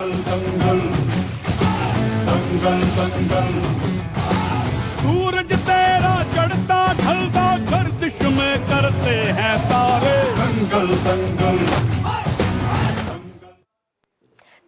दंगल दंगल दंगल सूरज तेरा चढ़ता ढलता गर्दिश में करते हैं तारे दंगल दंगल।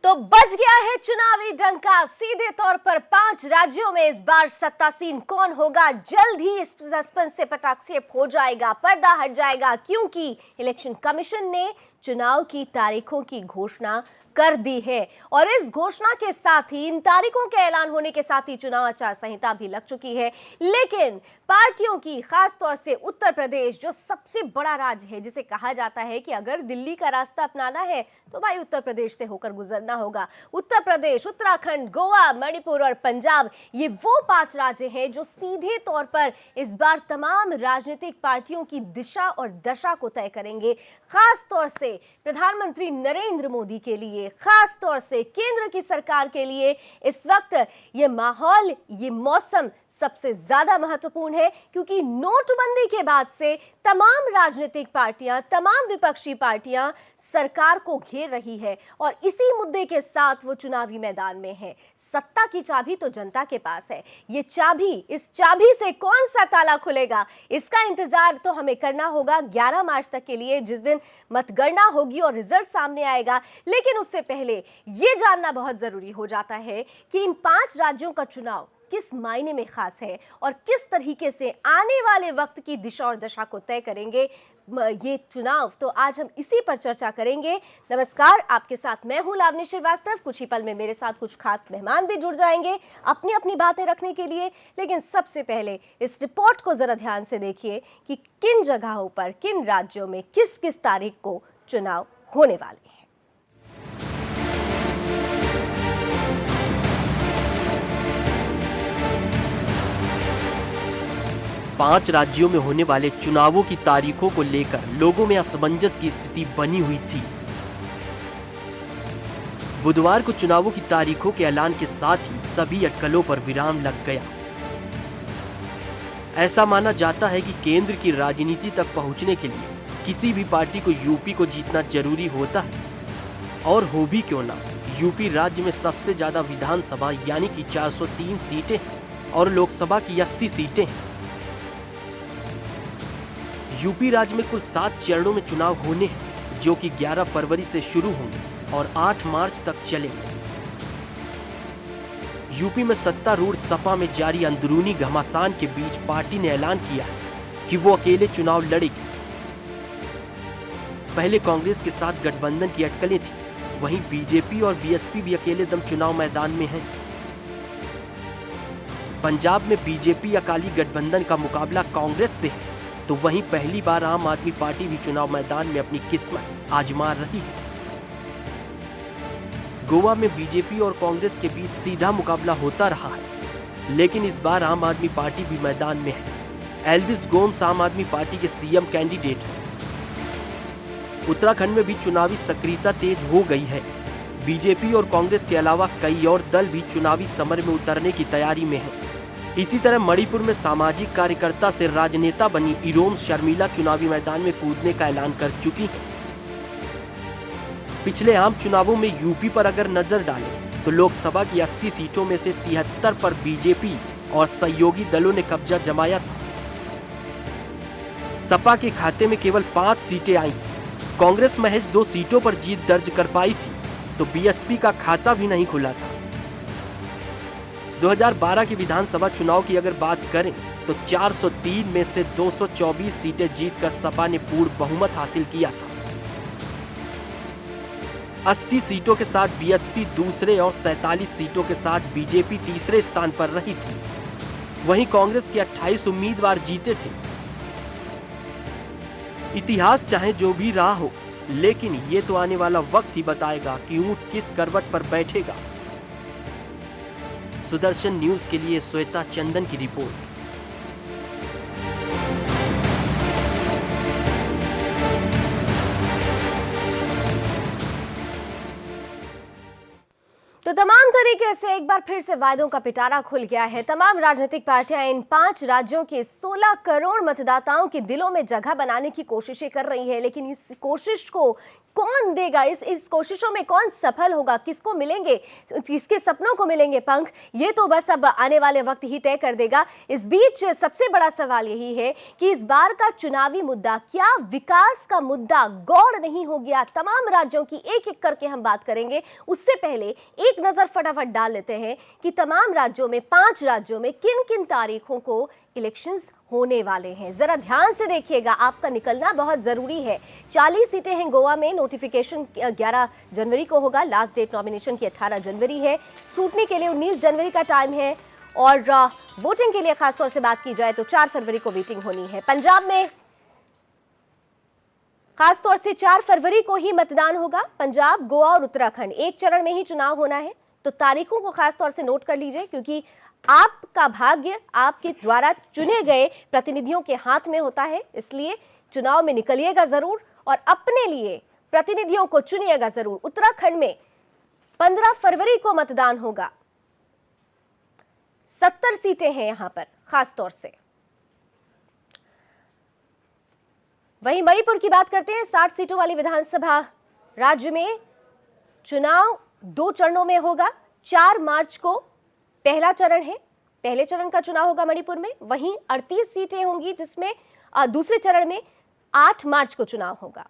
तो बज गया है चुनावी डंका। सीधे तौर पर 5 राज्यों में इस बार सत्तासीन कौन होगा, जल्द ही इस सस्पेंस से पटाक्षेप हो जाएगा, पर्दा हट जाएगा, क्योंकि इलेक्शन कमीशन ने चुनाव की तारीखों की घोषणा कर दी है और इस घोषणा के साथ ही, इन तारीखों के ऐलान होने के साथ ही चुनाव आचार संहिता भी लग चुकी है। लेकिन पार्टियों की, खास तौर से उत्तर प्रदेश जो सबसे बड़ा राज्य है, जिसे कहा जाता है कि अगर दिल्ली का रास्ता अपनाना है तो भाई उत्तर प्रदेश से होकर गुजरना होगा। उत्तर प्रदेश, उत्तराखंड, गोवा, मणिपुर और पंजाब, ये वो 5 राज्य हैं जो सीधे तौर पर इस बार तमाम राजनीतिक पार्टियों की दिशा और दशा को तय करेंगे। खास तौर से प्रधानमंत्री नरेंद्र मोदी के लिए, खास तौर से केंद्र की सरकार के लिए इस वक्त ये माहौल, ये मौसम सबसे ज्यादा महत्वपूर्ण है, क्योंकि नोटबंदी के बाद से तमाम राजनीतिक पार्टियां, तमाम विपक्षी पार्टियां सरकार को घेर रही है और इसी मुद्दे के साथ वो चुनावी मैदान में है। सत्ता की चाबी तो जनता के पास है। ये चाबी, इस चाबी से कौन सा ताला खुलेगा, इसका इंतजार तो हमें करना होगा 11 मार्च तक के लिए, जिस दिन मतगणना होगी और रिजल्ट सामने आएगा। लेकिन उससे पहले यह जानना बहुत जरूरी हो जाता है कि इन 5 राज्यों का चुनाव किस मायने में खास है और किस तरीके से आने वाले वक्त की दिशा और दशा को तय करेंगे ये चुनाव। तो आज हम इसी पर चर्चा करेंगे। नमस्कार, आपके साथ मैं हूं लावनी श्रीवास्तव। कुछ ही पल में मेरे साथ कुछ खास मेहमान भी जुड़ जाएंगे अपनी अपनी बातें रखने के लिए। लेकिन सबसे पहले इस रिपोर्ट को जरा ध्यान से देखिए कि किन जगहों पर, किन राज्यों में किस किस तारीख को चुनाव होने वाले हैं। 5 राज्यों में होने वाले चुनावों की तारीखों को लेकर लोगों में असमंजस की स्थिति बनी हुई थी। बुधवार को चुनावों की तारीखों के ऐलान के साथ ही सभी अटकलों पर विराम लग गया। ऐसा माना जाता है कि केंद्र की राजनीति तक पहुंचने के लिए किसी भी पार्टी को यूपी को जीतना जरूरी होता है, और हो भी क्यों ना। यूपी राज्य में सबसे ज्यादा विधानसभा यानी कि 403 सीटें और लोकसभा की 80 सीटें हैं। यूपी राज्य में कुल 7 चरणों में चुनाव होने हैं, जो कि 11 फरवरी से शुरू होंगे और 8 मार्च तक चलेंगे। यूपी में सत्तारूढ़ सपा में जारी अंदरूनी घमासान के बीच पार्टी ने ऐलान किया कि वो अकेले चुनाव लड़ेगी। पहले कांग्रेस के साथ गठबंधन की अटकलें थी, वहीं बीजेपी और बीएसपी भी अकेले दम चुनाव मैदान में हैं। पंजाब में बीजेपी अकाली गठबंधन का मुकाबला कांग्रेस से है, तो वहीं पहली बार आम आदमी पार्टी भी चुनाव मैदान में अपनी किस्मत आजमा रही है। गोवा में बीजेपी और कांग्रेस के बीच सीधा मुकाबला होता रहा है, लेकिन इस बार आम आदमी पार्टी भी मैदान में है। एल्विस गोम्स आम आदमी पार्टी के सीएम कैंडिडेट हैं। उत्तराखंड में भी चुनावी सक्रियता तेज हो गई है। बीजेपी और कांग्रेस के अलावा कई और दल भी चुनावी समर में उतरने की तैयारी में हैं। इसी तरह मणिपुर में सामाजिक कार्यकर्ता से राजनेता बनी इरोम शर्मिला चुनावी मैदान में कूदने का ऐलान कर चुकी है। पिछले आम चुनावों में यूपी पर अगर नजर डालें तो लोकसभा की 80 सीटों में से 73 पर बीजेपी और सहयोगी दलों ने कब्जा जमाया था। सपा के खाते में केवल 5 सीटें आई थी। कांग्रेस महज 2 सीटों पर जीत दर्ज कर पाई थी, तो बीएसपी का खाता भी नहीं खुला था। 2012 के विधानसभा चुनाव की अगर बात करें तो 403 में से 224 सीटें जीतकर सपा ने पूर्ण बहुमत हासिल किया था। 80 सीटों के साथ बीएसपी दूसरे और 47 सीटों के साथ बीजेपी तीसरे स्थान पर रही थी। वहीं कांग्रेस के 28 उम्मीदवार जीते थे। इतिहास चाहे जो भी रहा हो, लेकिन ये तो आने वाला वक्त ही बताएगा कि ऊंट किस करवट पर बैठेगा। सुदर्शन न्यूज के लिए श्वेता चंदन की रिपोर्ट। तो तमाम तरीके से एक बार फिर से वायदों का पिटारा खुल गया है। तमाम राजनीतिक पार्टियां इन 5 राज्यों के 16 करोड़ मतदाताओं के दिलों में जगह बनाने की कोशिशें कर रही है, लेकिन इस कोशिश को कौन देगा, इस कोशिशों में कौन सफल होगा, किसको मिलेंगे, किसके सपनों को मिलेंगे पंख, ये तो बस अब आने वाले वक्त ही तय कर देगा। इस बीच सबसे बड़ा सवाल यही है कि इस बार का चुनावी मुद्दा क्या विकास का मुद्दा गौड़ नहीं हो गया। तमाम राज्यों की एक एक करके हम बात करेंगे। उससे पहले एक नजर फटाफट डाल लेते हैं कि तमाम राज्यों में 5 राज्यों में किन किन तारीखों को इलेक्शंस होने वाले हैं। जरा ध्यान से देखिएगा, आपका निकलना बहुत जरूरी है। 40 सीटें हैं गोवा में, नोटिफिकेशन 11 जनवरी को होगा, लास्ट डेट नॉमिनेशन की 18 जनवरी है, स्क्रूटनी के लिए 19 जनवरी का टाइम है और वोटिंग के लिए खासतौर से बात की जाए तो 4 फरवरी को वोटिंग होनी है। पंजाब में खासतौर से 4 फरवरी को ही मतदान होगा। पंजाब, गोवा और उत्तराखंड एक चरण में ही चुनाव होना है, तो तारीखों को खासतौर से नोट कर लीजिए, क्योंकि आपका भाग्य आपके द्वारा चुने गए प्रतिनिधियों के हाथ में होता है। इसलिए चुनाव में निकलिएगा जरूर और अपने लिए प्रतिनिधियों को चुनिएगा जरूर। उत्तराखंड में 15 फरवरी को मतदान होगा, 70 सीटें हैं यहां पर खासतौर से। वहीं मणिपुर की बात करते हैं, 60 सीटों वाली विधानसभा राज्य में चुनाव 2 चरणों में होगा। 4 मार्च को पहला चरण है, पहले चरण का चुनाव होगा मणिपुर में। वहीं 38 सीटें होंगी जिसमें दूसरे चरण में 8 मार्च को चुनाव होगा।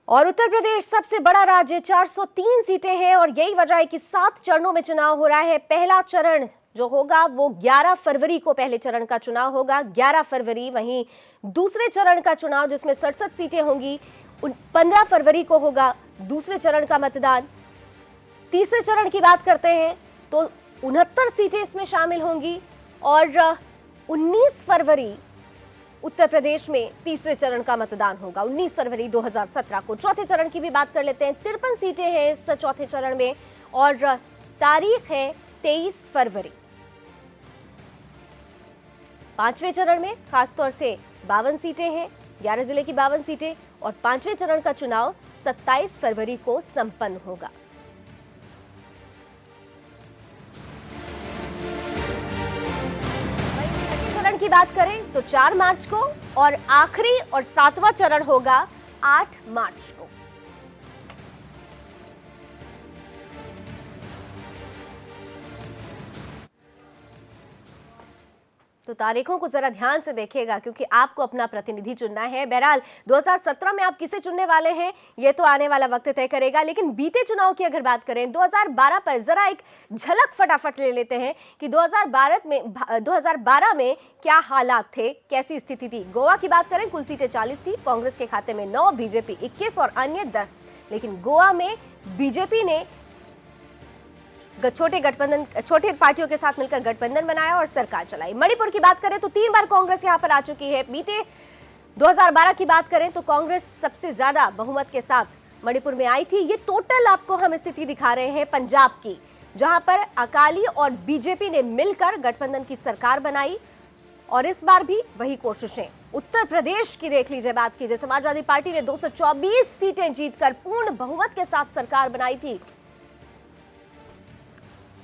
और उत्तर प्रदेश सबसे बड़ा राज्य, 403 सीटें हैं और यही वजह है कि 7 चरणों में चुनाव हो रहा है। पहला चरण जो होगा वो 11 फरवरी को पहले चरण का चुनाव होगा, 11 फरवरी। वहीं दूसरे चरण का चुनाव जिसमें 67 सीटें होंगी, 15 फरवरी को होगा दूसरे चरण का मतदान। तीसरे चरण की बात करते हैं तो 69 सीटें इसमें शामिल होंगी और 19 फरवरी उत्तर प्रदेश में तीसरे चरण का मतदान होगा, 19 फरवरी 2017 को। चौथे चरण की भी बात कर लेते हैं, 53 सीटें हैं इस चौथे चरण में और तारीख है 23 फरवरी। पांचवें चरण में खासतौर से 52 सीटें हैं, 11 जिले की 52 सीटें और पांचवें चरण का चुनाव 27 फरवरी को संपन्न होगा। चरण की बात करें तो 4 मार्च को और आखिरी और 7वां चरण होगा 8 मार्च को। तो तारीखों को जरा ध्यान से देखिएगा क्योंकि आपको अपना प्रतिनिधि चुनना है। बहरहाल 2017 में आप किसे चुनने वाले हैं ये तो आने वाला वक्त तय करेगा, लेकिन बीते चुनाव की अगर बात करें 2012 पर जरा एक झलक फटाफट ले लेते हैं कि 2012 में क्या हालात थे, कैसी स्थिति थी। गोवा की बात करें, कुल सीटें 40 थी, कांग्रेस के खाते में 9, बीजेपी 21 और अन्य 10। लेकिन गोवा में बीजेपी ने छोटे पार्टियों के साथ मिलकर गठबंधन बनाया और सरकार चलाई। मणिपुर की बात करें तो 3 बार कांग्रेस यहां पर आ चुकी है। बीते 2012 की बात करें तो कांग्रेस सबसे ज्यादा बहुमत के साथ मणिपुर में आई थी। ये टोटल आपको हम स्थिति दिखा रहे हैं पंजाब की, जहां पर अकाली और बीजेपी ने मिलकर गठबंधन की सरकार बनाई और इस बार भी वही कोशिशें। उत्तर प्रदेश की देख लीजिए, बात कीजिए, समाजवादी पार्टी ने 224 सीटें जीतकर पूर्ण बहुमत के साथ सरकार बनाई थी।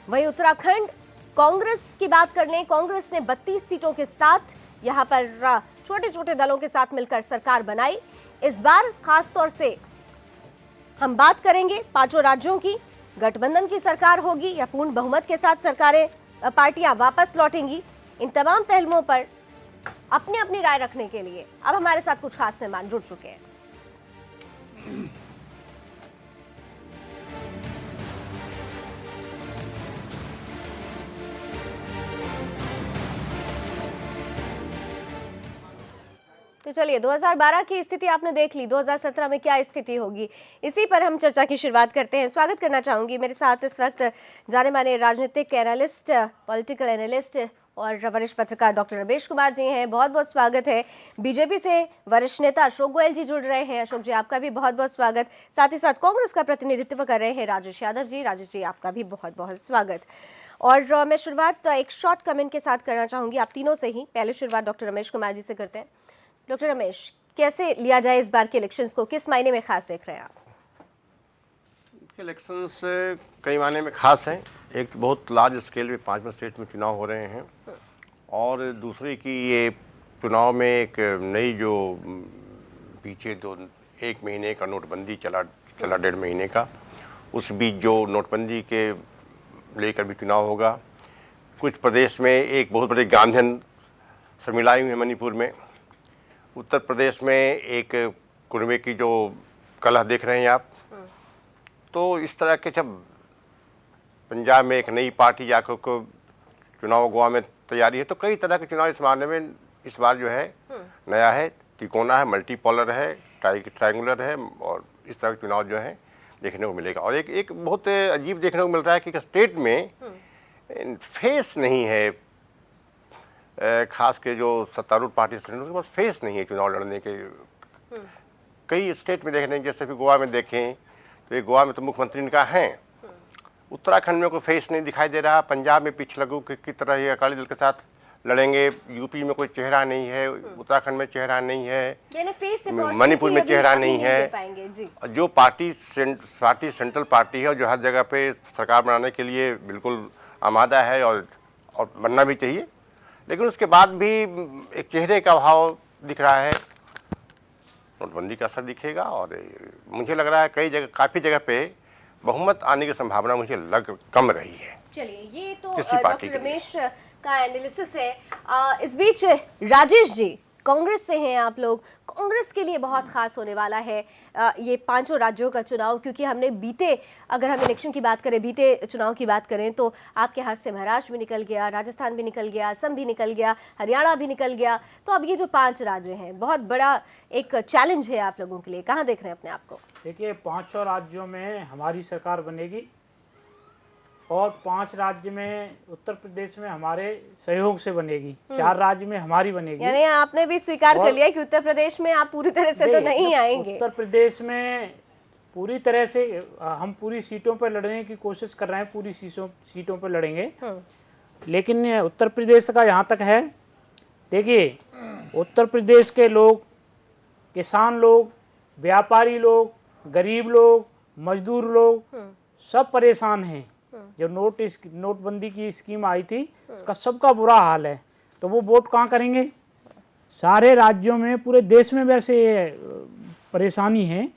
वहीं उत्तराखंड कांग्रेस की बात कर लें, कांग्रेस ने 32 सीटों के साथ यहां पर छोटे छोटे दलों के साथ मिलकर सरकार बनाई। इस बार खासतौर से हम बात करेंगे 5 राज्यों की, गठबंधन की सरकार होगी या पूर्ण बहुमत के साथ सरकारें पार्टियां वापस लौटेंगी। इन तमाम पहलुओं पर अपनी अपनी राय रखने के लिए अब हमारे साथ कुछ खास मेहमान जुड़ चुके हैं। तो चलिए 2012 की स्थिति आपने देख ली, 2017 में क्या स्थिति होगी, इसी पर हम चर्चा की शुरुआत करते हैं। स्वागत करना चाहूंगी मेरे साथ इस वक्त जाने माने राजनीतिक एनालिस्ट, पॉलिटिकल एनालिस्ट और वरिष्ठ पत्रकार डॉक्टर रमेश कुमार जी हैं। बहुत बहुत स्वागत है। बीजेपी से वरिष्ठ नेता अशोक गोयल जी जुड़ रहे हैं। अशोक जी, आपका भी बहुत बहुत स्वागत। साथ ही साथ कांग्रेस का प्रतिनिधित्व कर रहे हैं राजेश यादव जी। राजेश जी, आपका भी बहुत बहुत स्वागत। और मैं शुरुआत एक शॉर्ट कमेंट के साथ करना चाहूंगी आप तीनों से ही। पहले शुरुआत डॉक्टर रमेश कुमार जी से करते हैं। डॉक्टर रमेश, कैसे लिया जाए इस बार के इलेक्शंस को, किस मायने में खास देख रहे हैं आप? इलेक्शंस कई मायने में खास हैं। एक तो बहुत लार्ज स्केल पे 5 स्टेट में चुनाव हो रहे हैं, और दूसरी कि ये चुनाव में एक नई जो पीछे जो 1 महीने का नोटबंदी चला 1.5 महीने का, उस बीच जो नोटबंदी के लेकर भी चुनाव होगा। कुछ प्रदेश में एक बहुत बड़े गांधीन सम्मिलाय हुए हैं मणिपुर में। उत्तर प्रदेश में एक कुनबे की जो कलह देख रहे हैं आप। तो इस तरह के जब पंजाब में एक नई पार्टी जाकर को चुनाव गोवा में तैयारी है, तो कई तरह के चुनाव इस मामले में इस बार जो है नया है, तिकोना है, मल्टीपोलर है, ट्रायंगुलर है, और इस तरह के चुनाव जो है देखने को मिलेगा। और एक बहुत अजीब देखने को मिल रहा है कि स्टेट में फेस नहीं है, खास के जो सत्तारूढ़ पार्टी उसके पास फेस नहीं है चुनाव लड़ने के। कई स्टेट में देखने, जैसे कि गोवा में देखें तो ये गोवा में तो मुख्यमंत्री इनका है, उत्तराखंड में कोई फेस नहीं दिखाई दे रहा, पंजाब में पिछलगू की तरह ये अकाली दल के साथ लड़ेंगे, यूपी में कोई चेहरा नहीं है, उत्तराखंड में चेहरा नहीं है, मणिपुर में चेहरा नहीं है। जो पार्टी सेंट्रल पार्टी है और जो हर जगह पे सरकार बनाने के लिए बिल्कुल आमादा है और बनना भी चाहिए, लेकिन उसके बाद भी एक चेहरे का अभाव दिख रहा है। नोटबंदी का असर दिखेगा, और मुझे लग रहा है कई जगह, काफ़ी जगह पे बहुमत आने की संभावना मुझे कम रही है। चलिए, ये तो डॉक्टर रमेश का एनालिसिस है। इस बीच राजेश जी, कांग्रेस से हैं आप लोग, कांग्रेस के लिए बहुत खास होने वाला है ये 5 राज्यों का चुनाव, क्योंकि हमने अगर हम इलेक्शन की बात करें, बीते चुनाव की बात करें, तो आपके हाथ से महाराष्ट्र भी निकल गया, राजस्थान भी निकल गया, असम भी निकल गया, हरियाणा भी निकल गया। तो अब ये जो 5 राज्य हैं, बहुत बड़ा एक चैलेंज है आप लोगों के लिए। कहाँ देख रहे हैं अपने आप को? देखिए, 5 राज्यों में हमारी सरकार बनेगी, और 5 राज्य में उत्तर प्रदेश में हमारे सहयोग से बनेगी, 4 राज्य में हमारी बनेगी। यानी आपने भी स्वीकार कर लिया कि उत्तर प्रदेश में आप पूरी तरह से तो नहीं आएंगे। उत्तर प्रदेश में पूरी तरह से हम पूरी सीटों पर लड़ने की कोशिश कर रहे हैं, पूरी सीटों पर लड़ेंगे। लेकिन उत्तर प्रदेश का यहाँ तक है, देखिए, उत्तर प्रदेश के लोग, किसान लोग, व्यापारी लोग, गरीब लोग, मजदूर लोग, सब परेशान हैं। जो नोटबंदी की स्कीम आई थी, उसका सबका बुरा हाल है। तो वो वोट कहाँ करेंगे? सारे राज्यों में, पूरे देश में वैसे परेशानी है,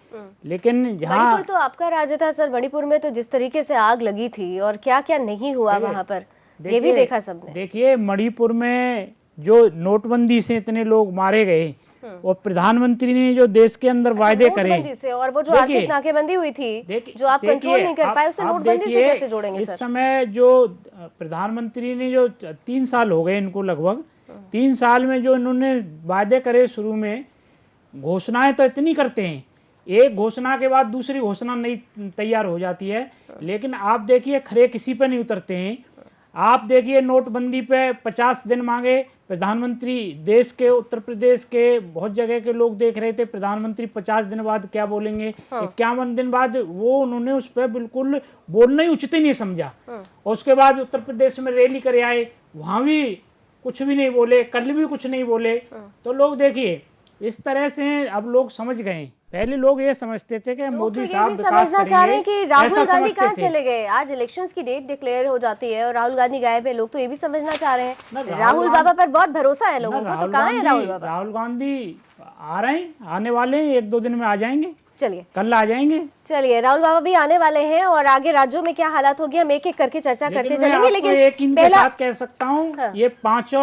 लेकिन यहाँ मणिपुर तो आपका राज्य था सर। मणिपुर में तो जिस तरीके से आग लगी थी और क्या क्या नहीं हुआ वहाँ पर, ये भी देखा सबने। देखिए, मणिपुर में जो नोटबंदी से इतने लोग मारे गए, और प्रधानमंत्री ने जो देश के अंदर वायदे करे से, और वो जो आर्थिक नाकेबंदी हुई थी जो आप कंट्रोल नहीं कर पाए, उसे नोटबंदी से कैसे जोड़ेंगे सर? इस समय जो प्रधानमंत्री ने, जो 3 साल हो गए इनको, लगभग 3 साल में जो इन्होंने वायदे करे, शुरू में घोषणाएं तो इतनी करते हैं, एक घोषणा के बाद दूसरी घोषणा नहीं तैयार हो जाती है, लेकिन आप देखिए खरे किसी पे नहीं उतरते हैं। आप देखिए, नोटबंदी पे 50 दिन मांगे प्रधानमंत्री, देश के, उत्तर प्रदेश के बहुत जगह के लोग देख रहे थे प्रधानमंत्री 50 दिन बाद क्या बोलेंगे। 51 दिन बाद वो उन्होंने उस पर बिल्कुल बोलना ही उचित ही नहीं समझा, और उसके बाद उत्तर प्रदेश में रैली करे आए, वहाँ भी कुछ भी नहीं बोले, कल भी कुछ नहीं बोले। तो लोग देखिए, इस तरह से अब लोग समझ गए। पहले लोग ये समझते थे कि मोदी साहब समझना चाह रहे हैं कि राहुल गांधी कहाँ चले गए। आज इलेक्शंस की डेट डिक्लेयर हो जाती है और राहुल गांधी गायब है। लोग तो ये भी समझना चाह रहे हैं, राहुल बाबा पर बहुत भरोसा है लोगों को, तो कहाँ है राहुल बाबा? राहुल गांधी आ रहे हैं, आने वाले हैं, 1-2 दिन में आ जाएंगे। चलिए, कल आ जाएंगे। चलिए, राहुल बाबा भी आने वाले हैं, और आगे राज्यों में क्या हालात होगी हम एक एक करके चर्चा करते चलेंगे। लेकिन एक इनके साथ कह सकता हूँ, ये 5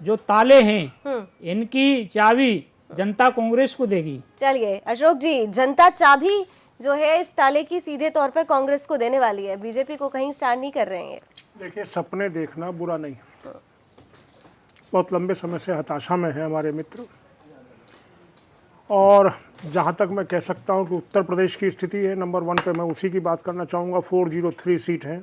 जो ताले हैं, इनकी चाबी जनता कांग्रेस को देगी। चलिए अशोक जी, जनता चाबी जो है इस ताले की सीधे तौर पर कांग्रेस को देने वाली है, बीजेपी को कहीं स्टार्ट नहीं कर रहे हैं। देखिए, सपने देखना बुरा नहीं, बहुत लंबे समय से हताशा में है हमारे मित्र, और जहाँ तक मैं कह सकता हूँ कि उत्तर प्रदेश की स्थिति है नंबर 1 पे, मैं उसी की बात करना चाहूँगा। 403 सीट है।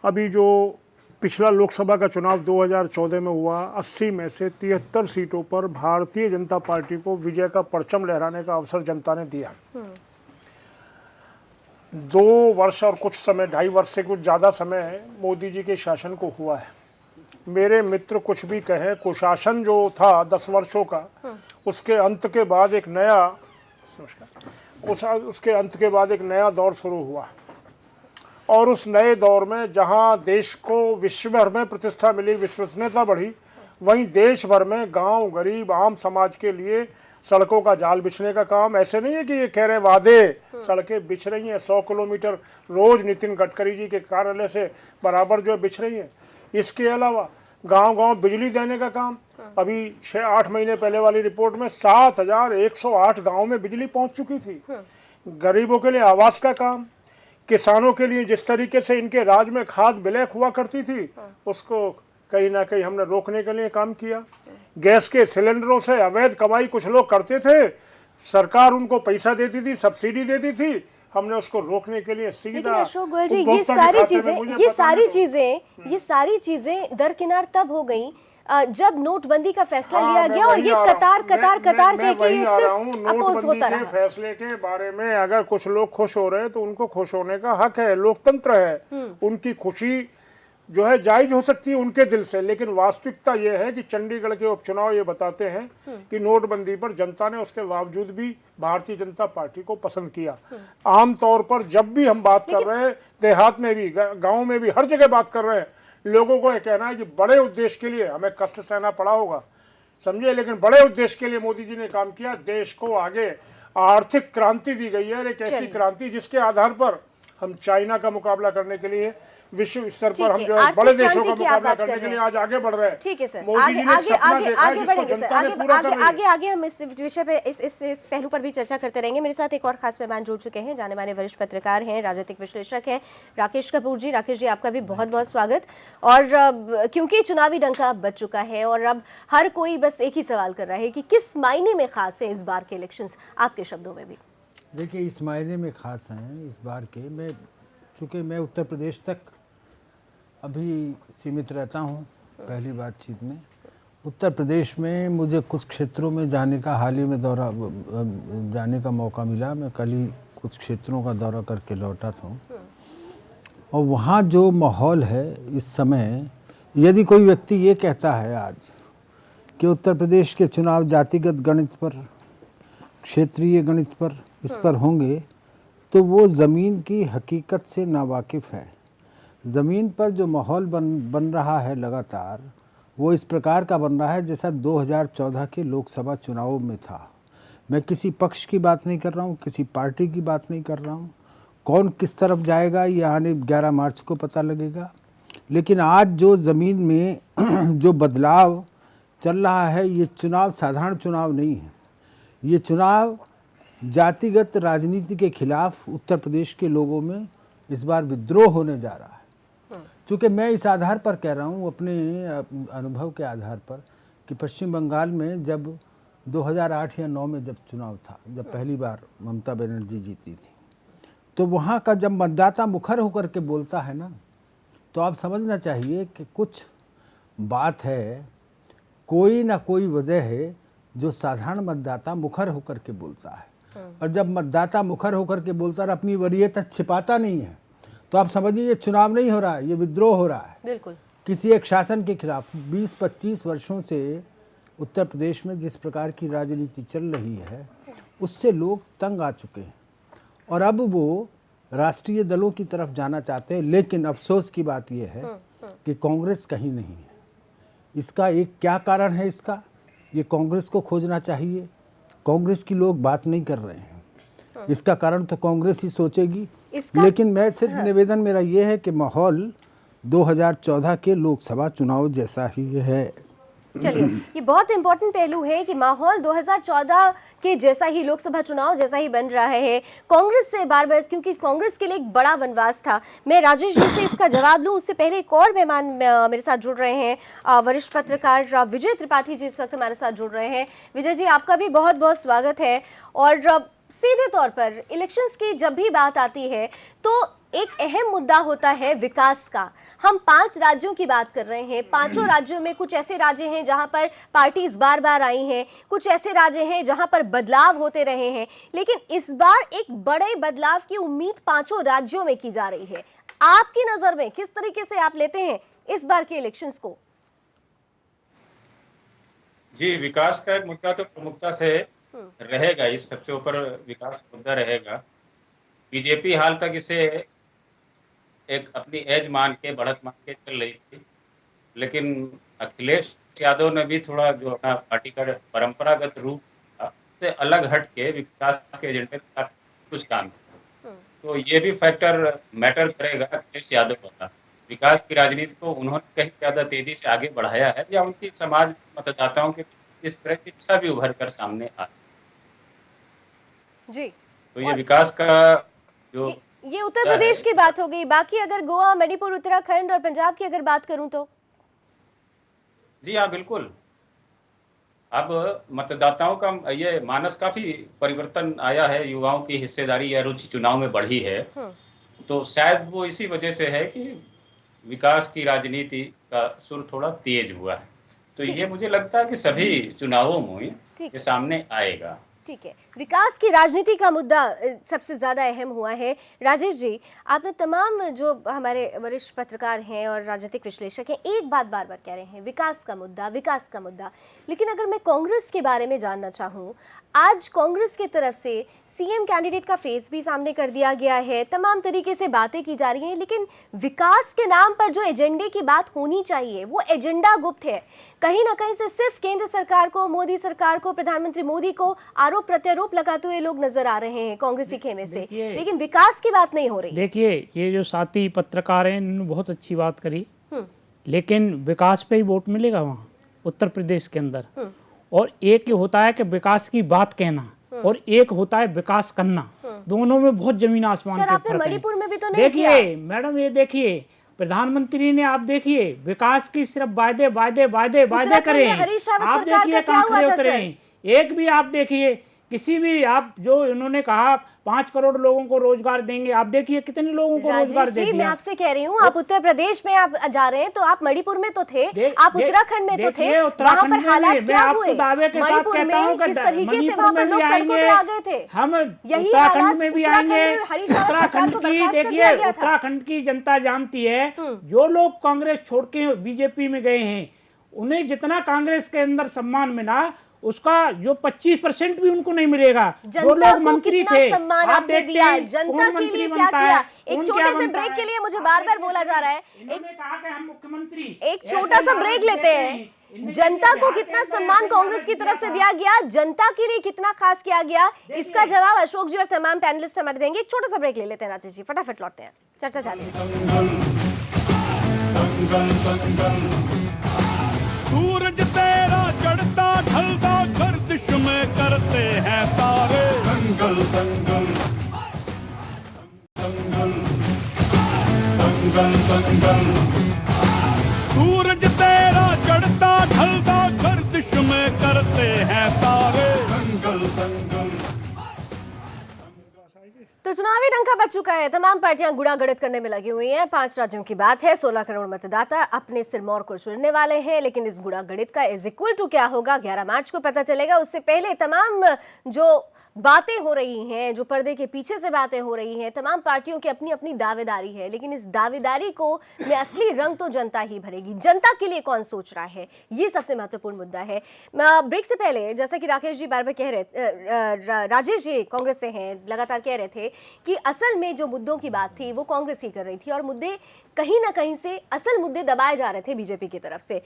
अभी जो पिछला लोकसभा का चुनाव 2014 में हुआ, 80 में से 73 सीटों पर भारतीय जनता पार्टी को विजय का परचम लहराने का अवसर जनता ने दिया। 2 वर्ष और कुछ समय, 2.5 वर्ष से कुछ ज़्यादा समय मोदी जी के शासन को हुआ है, मेरे मित्र कुछ भी कहें, कुशासन जो था 10 वर्षों का, उसके अंत के बाद एक नया उसके अंत के बाद एक नया दौर शुरू हुआ। और उस नए दौर में जहां देश को विश्व भर में प्रतिष्ठा मिली, विश्वसनीयता बढ़ी, वहीं देश भर में गांव, गरीब, आम समाज के लिए सड़कों का जाल बिछने का काम। ऐसे नहीं है कि ये कह रहे वादे, सड़कें बिछ रही हैं 100 किलोमीटर रोज नितिन गडकरी जी के कार्यालय से बराबर जो बिछ रही हैं। इसके अलावा गांव-गांव बिजली देने का काम, अभी 6-8 महीने पहले वाली रिपोर्ट में 7108 गांव में बिजली पहुंच चुकी थी। गरीबों के लिए आवास का काम, किसानों के लिए जिस तरीके से इनके राज में खाद ब्लैक हुआ करती थी, उसको कहीं ना कहीं हमने रोकने के लिए काम किया। गैस के सिलेंडरों से अवैध कमाई कुछ लोग करते थे, सरकार उनको पैसा देती थी, सब्सिडी देती थी, हमने उसको रोकने के लिए सीधा। लेकिन अशोक गोयल जी, ये सारी चीजें दरकिनार तब हो गई जब नोटबंदी का फैसला लिया गया, और ये कतार कह के ये सिर्फ अपोज होता रहा। फैसले के बारे में अगर कुछ लोग खुश हो रहे हैं तो उनको खुश होने का हक है, लोकतंत्र है, उनकी खुशी जो है जायज हो सकती है उनके दिल से। लेकिन वास्तविकता ये है कि चंडीगढ़ के उपचुनाव ये बताते हैं कि नोटबंदी पर जनता ने उसके बावजूद भी भारतीय जनता पार्टी को पसंद किया। आमतौर पर जब भी हम बात कर रहे हैं, देहात में भी, गाँव में भी, हर जगह बात कर रहे हैं, लोगों को ये कहना है कि बड़े उद्देश्य के लिए हमें कष्ट सहना पड़ा होगा, समझिए, लेकिन बड़े उद्देश्य के लिए मोदी जी ने काम किया। देश को आगे आर्थिक क्रांति दी गई है, एक ऐसी क्रांति जिसके आधार पर हम चाइना का मुकाबला करने के लिए, विश्व स्तर पर हम जो है बड़े देशों का मुकाबला करने के लिए आज आगे बढ़ रहे हैं। ठीक है सर, आगे बढ़ेंगे सर, आगे हम इस विषय पे इस पहलू पर भी चर्चा करते रहेंगे। मेरे साथ एक और खास मेहमान जुड़ चुके हैं, जाने माने वरिष्ठ पत्रकार हैं, राजनीतिक विश्लेषक हैं, राकेश कपूर जी। राकेश जी, आपका भी बहुत बहुत स्वागत। और क्योंकि चुनावी डंका बज चुका है और अब हर कोई बस एक ही सवाल कर रहा है कि किस मायने में खास है इस बार के इलेक्शंस, आपके शब्दों में भी। देखिए, इस मायने में खास हैं इस बार के, चूँकि मैं उत्तर प्रदेश तक अभी सीमित रहता हूँ पहली बातचीत में। उत्तर प्रदेश में मुझे कुछ क्षेत्रों में जाने का हाल ही में जाने का मौका मिला। मैं कल ही कुछ क्षेत्रों का दौरा करके लौटा था और वहाँ जो माहौल है इस समय, यदि कोई व्यक्ति ये कहता है आज कि उत्तर प्रदेश के चुनाव जातिगत गणित पर, क्षेत्रीय गणित पर, इस पर होंगे, तो वो ज़मीन की हकीकत से नावाकिफ़ है। ज़मीन पर जो माहौल बन रहा है लगातार, वो इस प्रकार का बन रहा है जैसा 2014 के लोकसभा चुनावों में था। मैं किसी पक्ष की बात नहीं कर रहा हूँ, किसी पार्टी की बात नहीं कर रहा हूँ। कौन किस तरफ जाएगा ये आने 11 मार्च को पता लगेगा। लेकिन आज जो ज़मीन में जो बदलाव चल रहा है, ये चुनाव साधारण चुनाव नहीं है। ये चुनाव जातिगत राजनीति के खिलाफ उत्तर प्रदेश के लोगों में इस बार विद्रोह होने जा रहा है। चूँकि मैं इस आधार पर कह रहा हूँ, अपने अनुभव के आधार पर, कि पश्चिम बंगाल में जब 2008 या 9 में जब चुनाव था, जब पहली बार ममता बनर्जी जीती थी, तो वहाँ का जब मतदाता मुखर होकर के बोलता है ना, तो आप समझना चाहिए कि कुछ बात है, कोई ना कोई वजह है जो साधारण मतदाता मुखर होकर के बोलता है। और जब मतदाता मुखर होकर के बोलता है, अपनी वरीयता छिपाता नहीं है, तो आप समझिए ये चुनाव नहीं हो रहा है, ये विद्रोह हो रहा है। बिल्कुल। किसी एक शासन के खिलाफ। 20-25 वर्षों से उत्तर प्रदेश में जिस प्रकार की राजनीति चल रही है, उससे लोग तंग आ चुके हैं और अब वो राष्ट्रीय दलों की तरफ जाना चाहते हैं। लेकिन अफसोस की बात यह है कि कांग्रेस कहीं नहीं है। इसका एक क्या कारण है, इसका ये कांग्रेस को खोजना चाहिए। कांग्रेस की लोग बात नहीं कर रहे हैं, इसका कारण तो कांग्रेस ही सोचेगी। लेकिन मैं सिर्फ निवेदन मेरा ये है कि माहौल 2014 के लोकसभा चुनाव जैसा ही है। चलिए, ये बहुत इंपॉर्टेंट पहलू है कि माहौल 2014 के जैसा ही, लोकसभा चुनाव जैसा ही बन रहा है। कांग्रेस से बार बार, क्योंकि कांग्रेस के लिए एक बड़ा वनवास था। मैं राजेश जी से इसका जवाब लूं, उससे पहले एक और मेहमान मेरे साथ जुड़ रहे हैं, वरिष्ठ पत्रकार विजय त्रिपाठी जी इस वक्त हमारे साथ जुड़ रहे हैं। विजय जी, आपका भी बहुत बहुत स्वागत है। और सीधे तौर पर इलेक्शंस की जब भी बात आती है तो एक अहम मुद्दा होता है विकास का। हम 5 राज्यों की बात कर रहे हैं। 5 राज्यों में कुछ ऐसे राज्य हैं जहां पर पार्टीज बार बार आई हैं, कुछ ऐसे राज्य हैं जहां पर बदलाव होते रहे हैं, लेकिन इस बार एक बड़े बदलाव की उम्मीद 5 राज्यों में की जा रही है। आपकी नजर में किस तरीके से आप लेते हैं इस बार के इलेक्शंस को? जी, विकास का एक मुद्दा तो प्रमुखता से रहेगा ही, सबसे ऊपर विकास का मुद्दा रहेगा। बीजेपी हाल तक इसे एक अपनी एज मान के, बढ़त मान के चल रही थी, लेकिन अखिलेश यादव ने भी थोड़ा जो अपना पार्टी का परंपरागत रूप था, उससे अलग हट के विकास के एजेंडे पे काफी कुछ काम किया। तो ये भी फैक्टर मैटर करेगा अखिलेश यादव का। विकास की राजनीति को उन्होंने कहीं ज्यादा तेजी से आगे बढ़ाया है, या उनकी समाज मतदाताओं के इस तरह की इच्छा भी उभर कर सामने आ। जी, तो ये और विकास का जो ये उत्तर प्रदेश की बात हो गई। बाकी अगर गोवा, मणिपुर, उत्तराखंड और पंजाब की अगर बात करूं तो जी हाँ, बिल्कुल। अब मतदाताओं का ये मानस काफी परिवर्तन आया है, युवाओं की हिस्सेदारी या रुचि चुनाव में बढ़ी है। तो शायद वो इसी वजह से है कि विकास की राजनीति का सुर थोड़ा तेज हुआ है। तो ये मुझे लगता है कि सभी चुनावों में ये सामने आएगा। ठीक है, विकास की राजनीति का मुद्दा सबसे ज्यादा अहम हुआ है। राजेश जी, आपने तमाम जो हमारे वरिष्ठ पत्रकार हैं और राजनीतिक विश्लेषक हैं, एक बात बार बार कह रहे हैं, विकास का मुद्दा, विकास का मुद्दा। लेकिन अगर मैं कांग्रेस के बारे में जानना चाहूँ, आज कांग्रेस की तरफ से सीएम कैंडिडेट का फेस भी सामने कर दिया गया है, तमाम तरीके से बातें की जा रही हैं, लेकिन विकास के नाम पर जो एजेंडे की बात होनी चाहिए वो एजेंडा गुप्त है। कहीं ना कहीं से सिर्फ केंद्र सरकार को, मोदी सरकार को, प्रधानमंत्री मोदी को आरोप प्रत्यारोप लगाते हुए लोग नजर आ रहे हैं कांग्रेसी खेमे से, लेकिन विकास की बात नहीं हो रही। देखिए, ये जो साथी पत्रकार हैं इन्होंने बहुत अच्छी बात करी, लेकिन विकास पे ही वोट मिलेगा वहाँ उत्तर प्रदेश के अंदर। और एक ये होता है कि विकास की बात कहना और एक होता है विकास करना, दोनों में बहुत जमीन आसमान का फर्क है। मणिपुर में भी तो नहीं किया। देखिए मैडम, ये देखिए प्रधानमंत्री ने, आप देखिए विकास की सिर्फ वायदे वायदे वायदे वायदे करे हैं। आप देखिए कहाँ खड़े उतरे हैं। एक भी आप देखिए किसी भी, आप जो इन्होंने कहा 5 करोड़ लोगों को रोजगार देंगे, आप देखिए कितने लोगों को रोजगार दे दिया। मैं आपसे कह रही हूँ, आप उत्तर प्रदेश में आप जा रहे हैं तो आप मणिपुर में तो थे, आप उत्तराखंड में तो थे, वहाँ पर हालात क्या हुए? दावे के साथ कहता हूँ कि किस तरीके से वहाँ पर लोग सड़कों पे आ गए थे। हम यही उत्तराखंड में भी आएंगे। उत्तराखंड की देखिए, उत्तराखंड की जनता जानती है, जो लोग कांग्रेस छोड़ के बीजेपी में गए हैं उन्हें जितना कांग्रेस के अंदर सम्मान मिला उसका जो 25% भी उनको नहीं मिलेगा। जो लोग मंत्री थे, आप देखते हैं जनता के लिए क्या किया। एक छोटे से ब्रेक के लिए मुझे बार बार बोला जा रहा है, एक छोटा सा ब्रेक लेते हैं। जनता को कितना सम्मान कांग्रेस की तरफ से दिया गया, जनता के लिए कितना खास किया गया, इसका जवाब अशोक जी और तमाम पैनलिस्ट हमारे देंगे। एक छोटा सा ब्रेक ले लेते हैं राजेश जी, फटाफट लौटते हैं, चर्चा चालू। सूरज तेरा चढ़ता ढलता गर्दिश में करते हैं तारे, दंगल दंगल दंगल दंगल दंगल। सूरज तेरा चढ़ता ढलता गर्दिश में करते हैं तारे, दंगल दंगल। तो चुनावी डंका बज चुका है, तमाम पार्टियां गुणा गणित करने में लगी हुई हैं। 5 राज्यों की बात है, 16 करोड़ मतदाता अपने सिरमौर को चुनने वाले हैं, लेकिन इस गुणा गणित का इज इक्वल टू क्या होगा 11 मार्च को पता चलेगा। उससे पहले तमाम जो बातें हो रही हैं, जो पर्दे के पीछे से बातें हो रही हैं, तमाम पार्टियों की अपनी अपनी दावेदारी है, लेकिन इस दावेदारी को में असली रंग तो जनता ही भरेगी। जनता के लिए कौन सोच रहा है, ये सबसे महत्वपूर्ण मुद्दा है। ब्रेक से पहले जैसा कि राकेश जी बार बार कह रहे, राजेश जी कांग्रेस से हैं, लगातार कह रहे थे कि असल में जो मुद्दों की बात थी वो कांग्रेस ही कर रही थी और मुद्दे कहीं ना कहीं से असल मुद्दे दबाए जा रहे थे बीजेपी की तरफ से।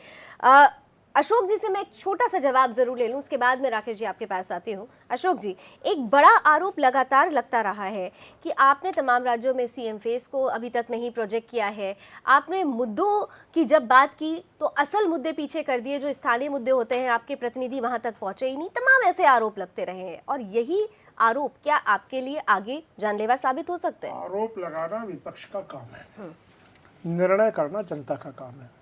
अशोक जी से मैं एक छोटा सा जवाब जरूर ले लूं, उसके बाद मैं राकेश जी आपके पास आती हूं। अशोक जी, एक बड़ा आरोप लगातार लगता रहा है कि आपने तमाम राज्यों में सीएम फेस को अभी तक नहीं प्रोजेक्ट किया है। आपने मुद्दों की जब बात की तो असल मुद्दे पीछे कर दिए, जो स्थानीय मुद्दे होते हैं आपके प्रतिनिधि वहां तक पहुंचे ही नहीं। तमाम ऐसे आरोप लगते रहे हैं और यही आरोप क्या आपके लिए आगे जानलेवा साबित हो सकते हैं? आरोप लगाना विपक्ष का काम है, निर्णय करना जनता का काम है।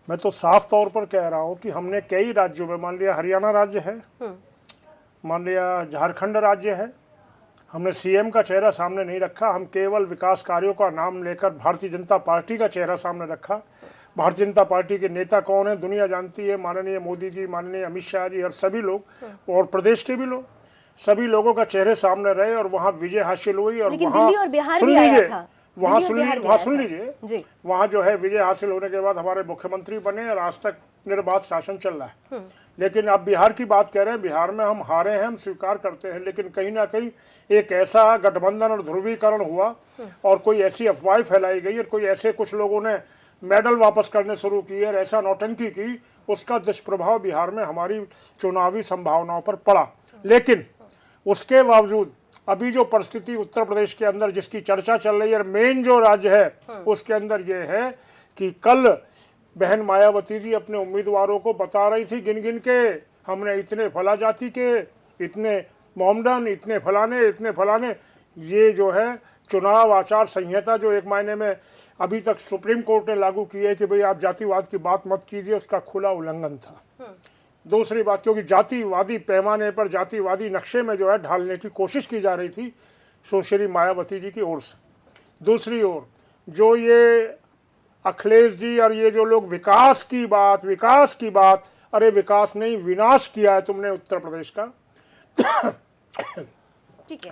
मैं तो साफ तौर पर कह रहा हूं कि हमने कई राज्यों में, मान लिया हरियाणा राज्य है, मान लिया झारखंड राज्य है, हमने सीएम का चेहरा सामने नहीं रखा। हम केवल विकास कार्यों का नाम लेकर भारतीय जनता पार्टी का चेहरा सामने रखा। भारतीय जनता पार्टी के नेता कौन है दुनिया जानती है, माननीय मोदी जी, माननीय अमित शाह जी और सभी लोग, और प्रदेश के भी लोग, सभी लोगों का चेहरे सामने रहे और वहाँ विजय हासिल हुई। और वहाँ सुन लीजिए, वहाँ सुन लीजिए, वहाँ जो है विजय हासिल होने के बाद हमारे मुख्यमंत्री बने और आज तक निर्बाध शासन चल रहा है। लेकिन अब बिहार की बात कह रहे हैं, बिहार में हम हारे हैं, हम स्वीकार करते हैं, लेकिन कहीं ना कहीं एक ऐसा गठबंधन और ध्रुवीकरण हुआ और कोई ऐसी अफवाह फैलाई गई और कोई ऐसे कुछ लोगों ने मेडल वापस करने शुरू किए और ऐसा नौटंकी की, उसका दुष्प्रभाव बिहार में हमारी चुनावी संभावनाओं पर पड़ा। लेकिन उसके बावजूद अभी जो परिस्थिति उत्तर प्रदेश के अंदर जिसकी चर्चा चल रही है, मेन जो राज्य है उसके अंदर ये है कि कल बहन मायावती जी अपने उम्मीदवारों को बता रही थी गिन गिन के, हमने इतने फला जाति के, इतने मोमडन, इतने फलाने। ये जो है चुनाव आचार संहिता जो एक मायने में अभी तक सुप्रीम कोर्ट ने लागू की है कि भाई आप जातिवाद की बात मत कीजिए, उसका खुला उल्लंघन था। दूसरी बात, क्योंकि जातिवादी पैमाने पर, जातिवादी नक्शे में जो है ढालने की कोशिश की जा रही थी सुश्री मायावती जी की ओर से। दूसरी ओर जो ये अखिलेश जी और ये जो लोग विकास की बात, अरे विकास नहीं विनाश किया है तुमने उत्तर प्रदेश का।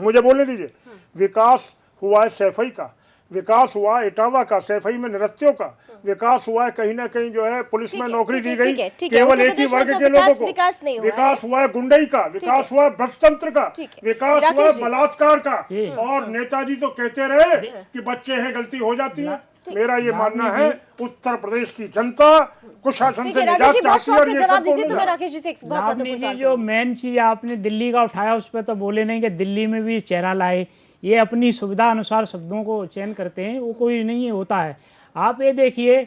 मुझे बोलने दीजिए, विकास हुआ है सैफई का, विकास हुआ है इटावा का, सैफई में नृत्यों का विकास हुआ है, कहीं ना कहीं जो है पुलिस में नौकरी दी गई केवल एक ही वर्ग के लोगों को, विकास हुआ है गुंडई का, विकास हुआ है भ्रष्टतंत्र का, विकास हुआ है बलात्कार का। और नेताजी तो कहते रहे कि बच्चे हैं गलती हो जाती है। मेरा ये मानना है उत्तर प्रदेश की जनता कुशासन से निजात चाहती है। जवाब दीजिए तो मैं राकेश जी से एक बहुत महत्वपूर्ण सवाल जो मेन चीज आपने दिल्ली का उठाया उस पर तो बोले नहीं कि दिल्ली में भी चेहरा लाए, ये अपनी सुविधा अनुसार शब्दों को चयन करते हैं, वो कोई नहीं होता है। आप ये देखिए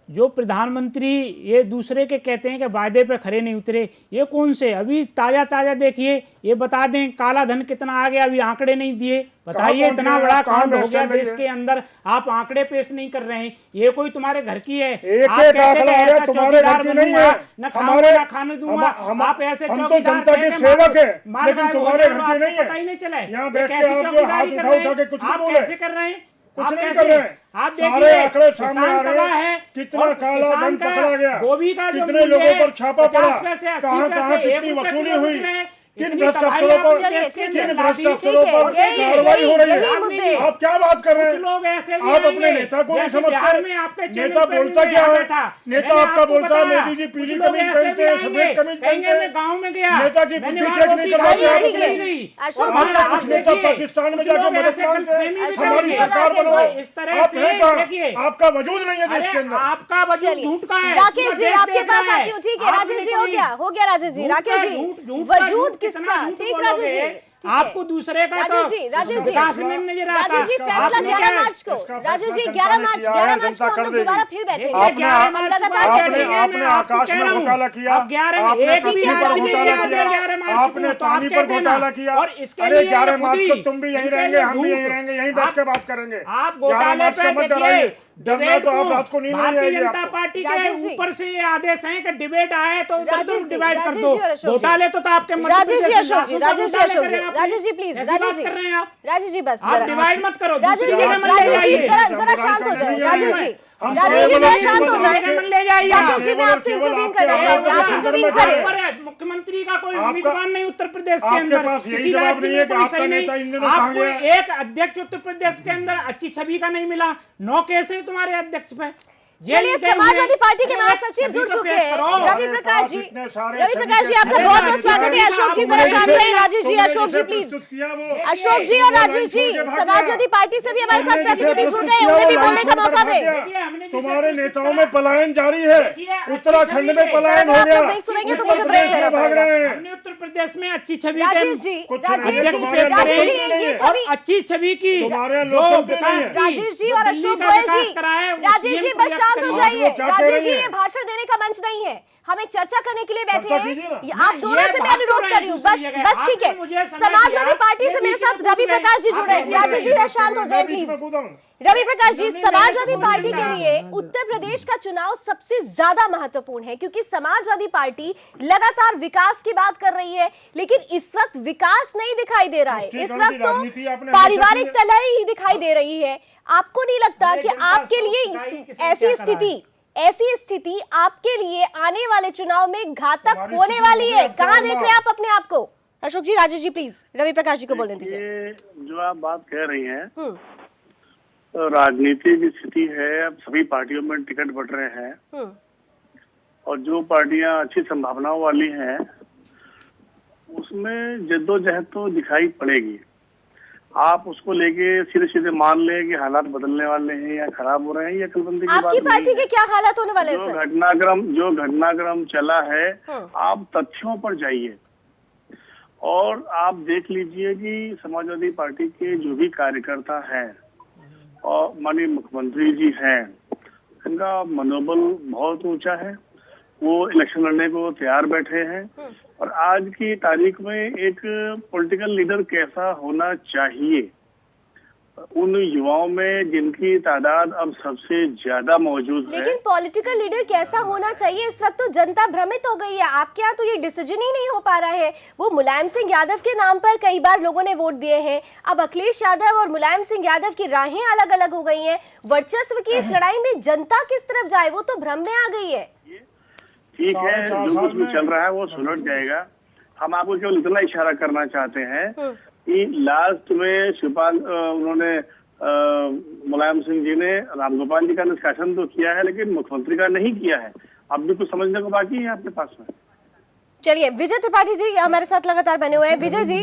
जो प्रधानमंत्री ये दूसरे के कहते हैं कि वायदे पे खरे नहीं उतरे, ये कौन से? अभी ताजा देखिए, ये बता दें काला धन कितना आ गया, अभी आंकड़े नहीं दिए, बताइए। इतना बड़ा कांड हो गया देश के अंदर, आप आंकड़े पेश नहीं कर रहे हैं। ये कोई तुम्हारे घर की है? आप कहते हैं ऐसा चौकीदार बनूंगा, न खाऊंगा न खाने दूंगा। आप ऐसे चौकीदार सेवक है, लेकिन तुम्हारे घर की नहीं है। पता ही नहीं चला कैसी चौकीदारी कर रहे हैं, आप कैसे कर रहे हैं? कुछ नहीं कर रहे हैं। आप सारे आंकड़े सामने आ रहे हैं, है कितना काला धन पकड़ा गया, गोभी का कितने लोगों पर छापा पड़ा, कहां कितनी वसूली हुई, किन भ्रष्ट अफसरों पर कार्रवाई हो रही है। आप क्या बात कर रहे हैं? लोग ऐसे आप अपने नेता को नहीं समझते। नेता बोलता क्या है? नेता आपका बोलता है मोदी जी पीली कमीज पहनते हैं, सफेद कमीज पहनते हैं। गाँव में गया, नेता की बुद्धि चेक नहीं कराते। कुछ नेता पाकिस्तान में जाकर मदद मांगते हैं, हमारी सरकार बनाओ। इस तरह से आपका वजूद नहीं है देश के अंदर, आपका वजूद झूठ का है। राकेश जी आपके पास आती हूँ, ठीक है राजेश जी, हो गया राजेश जी। राकेश जी वजूद किसका? ठीक राजेश जी, आपको दूसरे का राजेश जी विकास नहीं नजर आता। राजेश जी फैसला 11 मार्च को, राजेश जी 11 मार्च को हम लोग दोबारा फिर बैठेंगे। आपने आकाश में घोटाला किया, आपने पानी पर घोटाला किया, और इसके लिए 11 मार्च को तुम भी यहीं रहेंगे, हम भी यहीं रहेंगे, यहीं बैठ के बात करेंगे। आप घोटाले पे मत डराइए, डरना तो आप रात को नींद नहीं भारतीय आएगी जनता आपको। पार्टी के ऊपर से ये आदेश है कि डिबेट आए तो डिवाइड कर दो। घोटाले तो आपके राजेश जी अशोक जी, राजेश जी प्लीज, राजेश जी कर रहे हैं आप, राजेश जी बस आप डिवाइड मत करो। राजेश जी जरा शांत हो जाए, राजेश जी जरा शांत हो जाए। राकेश जी मैं आपसे इंटरवीन करना चाहूंगी, आप इंटरवीन करें। मुख्यमंत्री का कोई उम्मीदवार नहीं उत्तर प्रदेश के अंदर, यही जवाब नहीं है कि आपका नेता इन दिनों कहां आपको गया? एक अध्यक्ष उत्तर प्रदेश के अंदर अच्छी छवि का नहीं मिला। 9 केस है तुम्हारे अध्यक्ष पे। चलिए समाजवादी पार्टी के महासचिव जुड़ चुके हैं रवि प्रकाश जी। रवि प्रकाश जी आपका बहुत बहुत स्वागत है। अशोक जी जरा शांत रहिए। राजेश जी, अशोक जी प्लीज, अशोक जी और राजेश जी समाजवादी पार्टी से भी हमारे साथ प्रतिनिधि जुड़ गए, उन्हें भी बोलने का मौका दें। तुम्हारे नेताओं में पलायन जारी है, उत्तराखंड में पलायन हो गया, नहीं सुनेंगे तो मुझे ब्रेक लेना पड़ेगा। हमने उत्तर प्रदेश में अच्छी छवि राजेश जी, अध्यक्ष पेश करे और अच्छी छवि की राजेश जी और अशोक गोयल जी, राजेश जी बस शांत हो जाइए। राजेश जी ये भाषण देने का मंच नहीं है, हम एक चर्चा करने के लिए बैठे हैं। आप दोनों से मैं अनुरोध कर रही हूँ, बस ठीक है। समाजवादी पार्टी से मेरे साथ रवि प्रकाश जी जुड़े। राजेश जी शांत हो जाए प्लीज। रवि प्रकाश जी, समाजवादी पार्टी के लिए उत्तर प्रदेश का चुनाव सबसे ज्यादा महत्वपूर्ण है क्योंकि समाजवादी पार्टी लगातार विकास की बात कर रही है, लेकिन इस वक्त विकास नहीं दिखाई दे रहा है। इस वक्त तो पारिवारिक तलहटी ही दिखाई दे रही है। आपको नहीं लगता कि आपके लिए ऐसी स्थिति आपके लिए आने वाले चुनाव में घातक होने वाली है? कहां देख रहे हैं आप अपने आप को? अशोक जी, राजेश जी प्लीज रवि प्रकाश जी को बोलने दीजिए। जो आप बात कह रही हैं, राजनीति की स्थिति है, अब सभी पार्टियों में टिकट बट रहे हैं और जो पार्टियां अच्छी संभावनाओं वाली हैं उसमें जद्दोजहद तो दिखाई पड़ेगी। आप उसको लेके सीधे सीधे मान लें कि हालात बदलने वाले हैं या खराब हो रहे हैं, या कलबंदी की बात आपकी पार्टी नहीं के है। क्या हालात होने वाले हैं जो सर? घटनाक्रम चला है, आप तथ्यों पर जाइए और आप देख लीजिए कि समाजवादी पार्टी के जो भी कार्यकर्ता हैं और माननीय मुख्यमंत्री जी हैं, इनका मनोबल बहुत ऊंचा है। वो इलेक्शन लड़ने को तैयार बैठे हैं। और आज की तारीख में एक पॉलिटिकल लीडर कैसा होना चाहिए, उन युवाओं में जिनकी तादाद अब सबसे ज्यादा मौजूद है। लेकिन पॉलिटिकल लीडर कैसा होना चाहिए, इस वक्त तो जनता भ्रमित हो गई है। आपके यहाँ तो ये डिसीजन ही नहीं हो पा रहा है। वो मुलायम सिंह यादव के नाम पर कई बार लोगों ने वोट दिए हैं, अब अखिलेश यादव और मुलायम सिंह यादव की राहें अलग अलग हो गई हैं। वर्चस्व की इस लड़ाई में जनता किस तरफ जाए, वो तो भ्रम में आ गई है। ठीक है, जो कुछ भी चल रहा है वो सुलझ जाएगा। हम आपको केवल इतना इशारा करना चाहते हैं कि लास्ट में शिवपाल उन्होंने मुलायम सिंह जी ने रामगोपाल जी का निष्कासन तो किया है, लेकिन मुख्यमंत्री का नहीं किया है। अब भी कुछ समझने को बाकी है आपके पास में। चलिए, विजय त्रिपाठी जी हमारे साथ लगातार बने हुए हैं। विजय जी,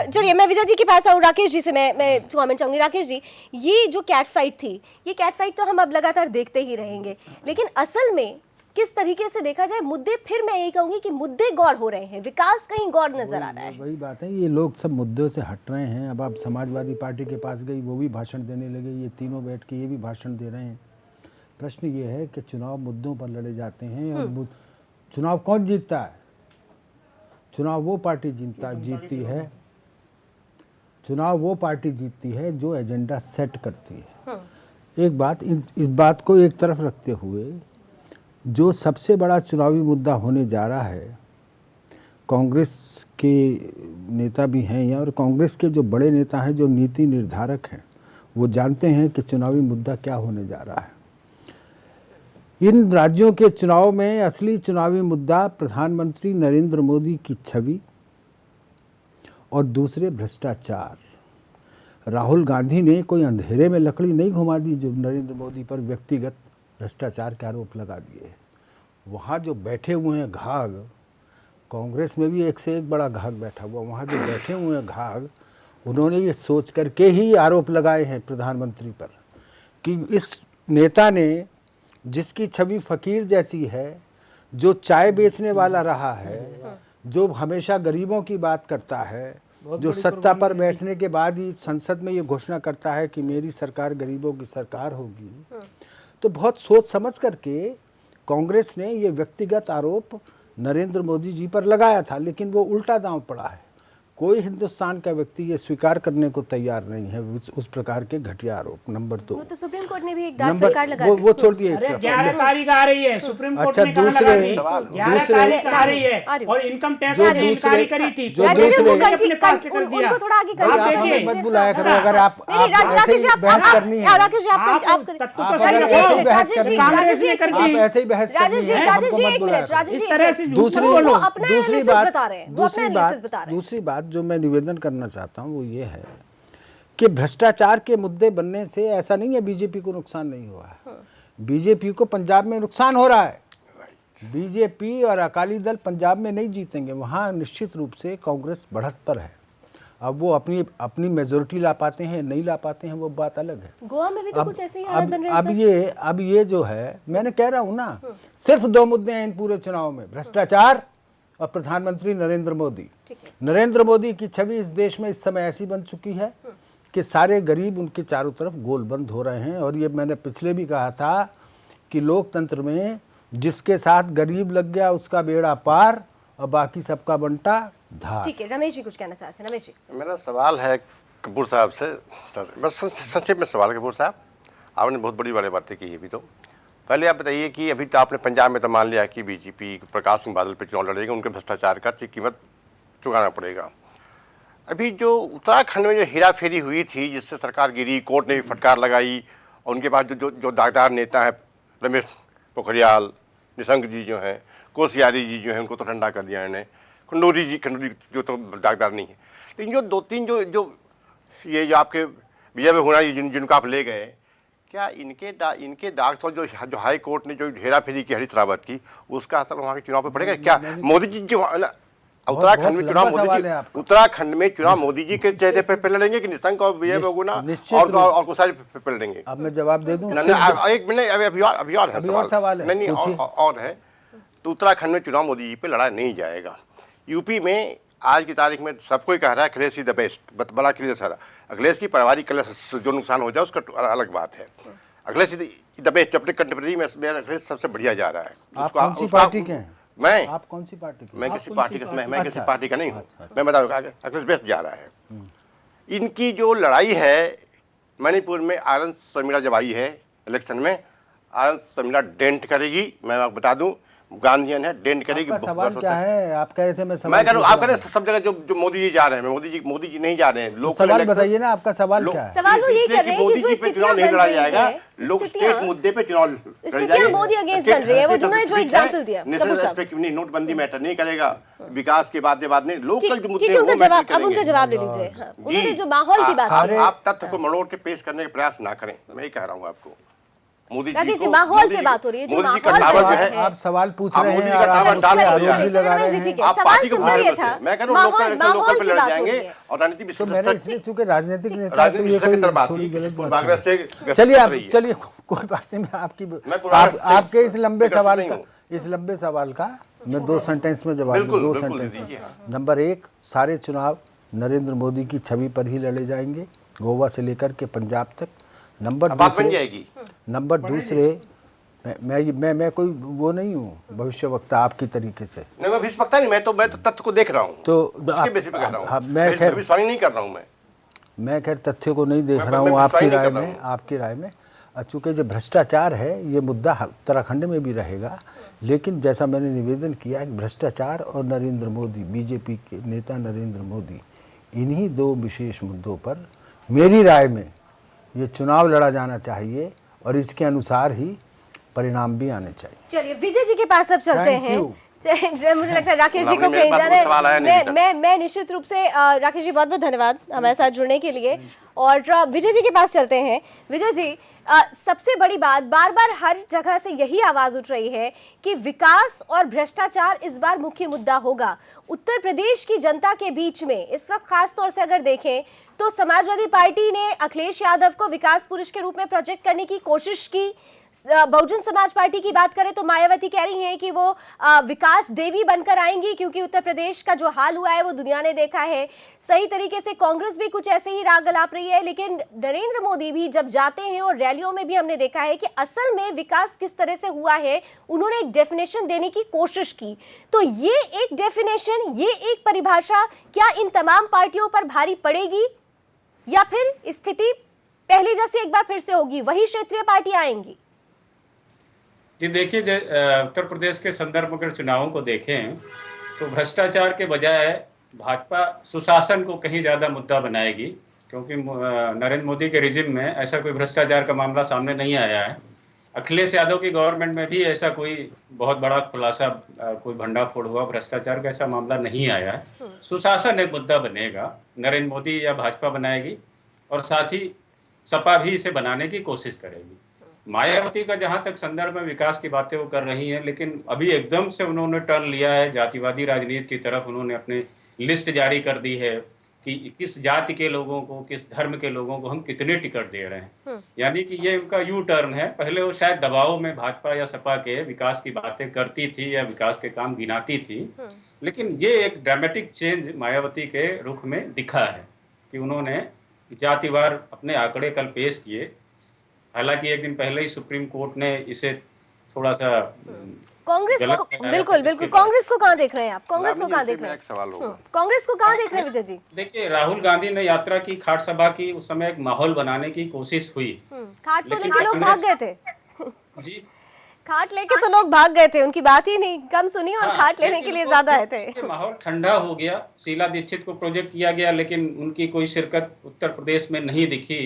चलिए मैं विजय जी के पास आऊँ। राकेश जी से मैं कमेंट चाहूंगी। राकेश जी, ये जो कैट फाइट थी, ये कैट फाइट तो हम अब लगातार देखते ही रहेंगे, लेकिन असल में किस तरीके से देखा जाए मुद्दे, फिर मैं यही कहूंगी कि मुद्दे गौर हो रहे हैं, विकास कहीं गौर नजर आ रहा है। वही बात है, ये लोग सब मुद्दों से हट रहे हैं। अब आप समाजवादी पार्टी के पास गई, वो भी भाषण देने लगे, ये तीनों बैठ के ये भी भाषण दे रहे हैं। प्रश्न ये है कि चुनाव मुद्दों पर लड़े जाते हैं और चुनाव कौन जीतता है? चुनाव वो पार्टी जीतती है, चुनाव वो पार्टी जीतती है जो एजेंडा सेट करती है। एक बात, इस बात को एक तरफ रखते हुए, जो सबसे बड़ा चुनावी मुद्दा होने जा रहा है, कांग्रेस के नेता भी हैं यहाँ, और कांग्रेस के जो बड़े नेता हैं, जो नीति निर्धारक हैं, वो जानते हैं कि चुनावी मुद्दा क्या होने जा रहा है। इन राज्यों के चुनाव में असली चुनावी मुद्दा प्रधानमंत्री नरेंद्र मोदी की छवि और दूसरे भ्रष्टाचार। राहुल गांधी ने कोई अंधेरे में लकड़ी नहीं घुमा दी जो नरेंद्र मोदी पर व्यक्तिगत भ्रष्टाचार के आरोप लगा दिए। वहाँ जो बैठे हुए हैं घाघ, कांग्रेस में भी एक से एक बड़ा घाघ बैठा हुआ, वहाँ जो बैठे हुए हैं घाघ, उन्होंने ये सोच करके ही आरोप लगाए हैं प्रधानमंत्री पर कि इस नेता ने, जिसकी छवि फकीर जैसी है, जो चाय बेचने वाला रहा है, जो हमेशा गरीबों की बात करता है, जो सत्ता पर बैठने के बाद ही संसद में ये घोषणा करता है कि मेरी सरकार गरीबों की सरकार होगी, तो बहुत सोच समझ करके कांग्रेस ने ये व्यक्तिगत आरोप नरेंद्र मोदी जी पर लगाया था, लेकिन वो उल्टा दांव पड़ा है। कोई हिंदुस्तान का व्यक्ति ये स्वीकार करने को तैयार नहीं है उस प्रकार के घटिया आरोप। नंबर 2, वो तो सुप्रीम कोर्ट ने भी एक डांट फटकार लगा दी। वो छोड़ दिए। 11 तारीख आ रही है, सुप्रीम कोर्ट अच्छा, ने कहा लगा दी, 11 तारीख आ रही है, और इनकम टैक्स ने इंक्वायरी करी थी, जो राजेश जी, दूसरे अपने पास कर दिया। उनको थोड़ा आगे कर आप दीजिए। हमें मत बुलाया करो, अगर आप ऐसे ही बहस करनी है, राकेश जी आप तत्व आप तो सही अगर रखो। ऐसे ही बहस करनी है, कांग्रेस ने कर आप दी। ऐसे ही बहस करनी है, हमको मत बुलाया करो। इस तरह से दूसरी बात जो मैं निवेदन करना चाहता हूँ वो ये है कि भ्रष्टाचार के मुद्दे बनने से ऐसा नहीं है बीजेपी को नुकसान नहीं हुआ है। बीजेपी को पंजाब में नुकसान हो रहा है। बीजेपी और अकाली दल पंजाब में नहीं जीतेंगे, वहाँ निश्चित रूप से कांग्रेस बढ़त पर है। अब वो अपनी मेजोरिटी ला पाते हैं नहीं ला पाते हैं वो बात अलग है। गोवा में भी तो कुछ ऐसे ही हालात बन रहे हैं। अब ये जो है, मैंने कह रहा हूँ ना, सिर्फ 2 मुद्दे हैं इन पूरे चुनाव में, भ्रष्टाचार और प्रधानमंत्री नरेंद्र मोदी। नरेंद्र मोदी की छवि इस देश में इस समय ऐसी बन चुकी है कि सारे गरीब उनके चारों तरफ गोलबंद हो रहे हैं। और ये मैंने पिछले भी कहा था कि लोकतंत्र में जिसके साथ गरीब लग गया उसका बेड़ा पार और बाकी सबका बंटा धार। ठीक है, रमेश जी कुछ कहना चाहते हैं। रमेश जी, मेरा सवाल है कपूर साहब से, बस संक्षेप में सवाल। कपूर साहब, आपने बहुत बड़ी बातें की। अभी तो पहले आप बताइए कि अभी तो आपने पंजाब में तो मान लिया कि बीजेपी प्रकाश सिंह बादल पे चुनाव लड़ेगा, उनके भ्रष्टाचार का कीमत चुकाना पड़ेगा। अभी जो उत्तराखंड में जो हेरा फेरी हुई थी, जिससे सरकार गिरी, कोर्ट ने भी फटकार लगाई, और उनके बाद जो दागदार नेता है रमेश पोखरियाल, निशंक जी जो हैं, कोश्यारी जी जो हैं, उनको तो ठंडा कर दिया इन्हें, खंडूरी जो तो दागदार नहीं है। लेकिन जो 2-3 जो ये जो आपके विजय हुणा जी जिनको आप ले गए, क्या इनके दाग पर जो हाई कोर्ट ने जो हेरा फेरी की हरीश रावत की, उसका असर वहाँ के चुनाव पे पड़ेगा क्या? मोदी जी जो उत्तराखंड में चुनाव उत्तराखंड में चुनाव मोदी जी के चेहरे पे लड़ेंगे कि निशंक और विजय बहुगुणा और कुशारी पे लड़ेंगे? अब मैं जवाब दे दूं। एक मिनट, अभी और है सवाल है। नहीं और है तो उत्तराखंड में चुनाव मोदी जी पे लड़ा नहीं जाएगा। यूपी में आज की तारीख में सबको ही कह रहा है अखिलेश इज द बेस्ट, बड़ा क्लियर सारा। अखिलेश की पारिवारिक कलह से जो नुकसान हो जाए उसका अलग बात है। अखिलेश इज द बेस्ट, अपने कंटेम्परेरी में अखिलेश सबसे बढ़िया जा रहा है। आप कौन सी पार्टी के हैं? आप कौन सी पार्टी के? मैं किसी पार्टी का नहीं हूँ। मैं बता दूँगा अखिलेश बेस्ट जा रहा है। इनकी जो लड़ाई है मणिपुर में, आनंद शर्मिला जब आई है इलेक्शन में, आनंद शर्मिला डेंट करेगी। मैं आपको बता दूं, गांधीयन है, डेंट करेगी। सवाल क्या है? आप कह रहे थे मैं कह रहा हूँ, आप कह रहे हैं सब जगह जो मोदी जी जा रहे हैं, मोदी जी नहीं जा रहे हैं। लोग सवाल बताइए ना, आपका सवाल क्या है? सवाल वो ये कर रहे हैं कि जो चुनाव नहीं लड़ा जाएगा, लोग स्टेट मुद्दे पे चुनाव स्थितियां मोदी अगेंस्ट बन रही है। वो जिन्होंने जो एग्जांपल दिया, नोटबंदी मैटर नहीं करेगा, विकास के बाद नहीं, लोकल जो मुद्दे उनका जवाब, अब उनका जवाब ले लीजिए। उन्होंने जो माहौल की बात की, आप तथ्य को मरोड़ के पेश करने का प्रयास ना करें, मैं ये कह रहा हूँ आपको। मोदी जी माहौल पे बात हो रही है, जो माहौल है। आप सवाल पूछ रहे हैं और सवाल सिंपल ये था, माहौल की बात हो रही है और राजनीति तो मैंने इसलिए चूंकि राजनीतिक नेता चलिए कोई बात नहीं। आपके इस लंबे सवाल का मैं 2 सेंटेंस में जवाब दूं। 2 सेंटेंस में। नंबर 1, सारे चुनाव नरेंद्र मोदी की छवि पर ही लड़े जाएंगे, गोवा से लेकर के पंजाब तक। नंबर दूसरे, मैं कोई वो नहीं हूँ भविष्यवक्ता आपकी तरीके से। नहीं, मैं भविष्यवक्ता नहीं, मैं तो तथ्य को देख रहा हूँ। तो मैं खैर भविष्यवाणी नहीं कर रहा हूँ। मैं खैर तथ्य को नहीं देख रहा हूँ आपकी राय में। चूँकि जो भ्रष्टाचार है ये मुद्दा उत्तराखंड में भी रहेगा, लेकिन जैसा मैंने निवेदन किया कि भ्रष्टाचार और नरेंद्र मोदी, बीजेपी के नेता नरेंद्र मोदी, इन्हीं 2 विशेष मुद्दों पर मेरी राय में ये चुनाव लड़ा जाना चाहिए और इसके अनुसार ही परिणाम भी आने चाहिए। चलिए विजय जी के पास अब चलते हैं। मुझे लगता है राकेश जी को कहीं जाना है। मैं निश्चित रूप से राकेश जी बहुत बहुत धन्यवाद हमारे साथ जुड़ने के लिए। और विजय जी के पास चलते हैं। विजय जी, सबसे बड़ी बात, बार बार हर जगह से यही आवाज उठ रही है कि विकास और भ्रष्टाचार इस बार मुख्य मुद्दा होगा। उत्तर प्रदेश की जनता के बीच में इस वक्त खास तौर से अगर देखें तो समाजवादी पार्टी ने अखिलेश यादव को विकास पुरुष के रूप में प्रोजेक्ट करने की कोशिश की। बहुजन समाज पार्टी की बात करें तो मायावती कह रही हैं कि वो विकास देवी बनकर आएंगी, क्योंकि उत्तर प्रदेश का जो हाल हुआ है वो दुनिया ने देखा है। सही तरीके से कांग्रेस भी कुछ ऐसे ही राग गलाप रही है। लेकिन नरेंद्र मोदी भी जब जाते हैं और रैलियों में भी हमने देखा है कि असल में विकास किस तरह से हुआ है, उन्होंने एक डेफिनेशन देने की कोशिश की। तो ये एक डेफिनेशन, ये एक परिभाषा क्या इन तमाम पार्टियों पर भारी पड़ेगी, या फिर स्थिति पहले जैसे एक बार फिर से होगी, वही क्षेत्रीय पार्टियां आएंगी? जी देखिए, उत्तर प्रदेश के संदर्भ में अगर चुनावों को देखें तो भ्रष्टाचार के बजाय भाजपा सुशासन को कहीं ज़्यादा मुद्दा बनाएगी, क्योंकि नरेंद्र मोदी के रिजिम में ऐसा कोई भ्रष्टाचार का मामला सामने नहीं आया है। अखिलेश यादव की गवर्नमेंट में भी ऐसा कोई बहुत बड़ा खुलासा, कोई भंडाफोड़ हुआ भ्रष्टाचार का ऐसा मामला नहीं आया है। सुशासन एक मुद्दा बनेगा, नरेंद्र मोदी या भाजपा बनाएगी, और साथ ही सपा भी इसे बनाने की कोशिश करेगी। मायावती का जहां तक संदर्भ में विकास की बातें वो कर रही हैं, लेकिन अभी एकदम से उन्होंने टर्न लिया है जातिवादी राजनीति की तरफ। उन्होंने अपनी लिस्ट जारी कर दी है कि किस जाति के लोगों को, किस धर्म के लोगों को हम कितने टिकट दे रहे हैं। यानी कि ये उनका यू टर्न है। पहले वो शायद दबाव में भाजपा या सपा के विकास की बातें करती थी या विकास के काम गिनाती थी, लेकिन ये एक ड्रामेटिक चेंज मायावती के रुख में दिखा है कि उन्होंने जातिवार अपने आंकड़े कल पेश किए। हालांकि एक दिन पहले ही सुप्रीम कोर्ट ने इसे थोड़ा सा कांग्रेस को, बिल्कुल कांग्रेस को कहां देख रहे हैं आप? कांग्रेस को कहां देख रहे हैं? कांग्रेस को कहां देख रहे हैं विजय जी? देखिए, राहुल गांधी ने यात्रा की, खाट सभा की, उस समय एक माहौल बनाने की कोशिश हुई। खाट तो लेके लोग भाग गए थे। जी, खाट लेके तो लोग भाग गए थे, उनकी बात ही नहीं कम सुनी और खाट लेने के लिए ज्यादा आए थे। माहौल ठंडा हो गया। शीला दीक्षित को प्रोजेक्ट किया गया, लेकिन उनकी कोई शिरकत उत्तर प्रदेश में नहीं दिखी।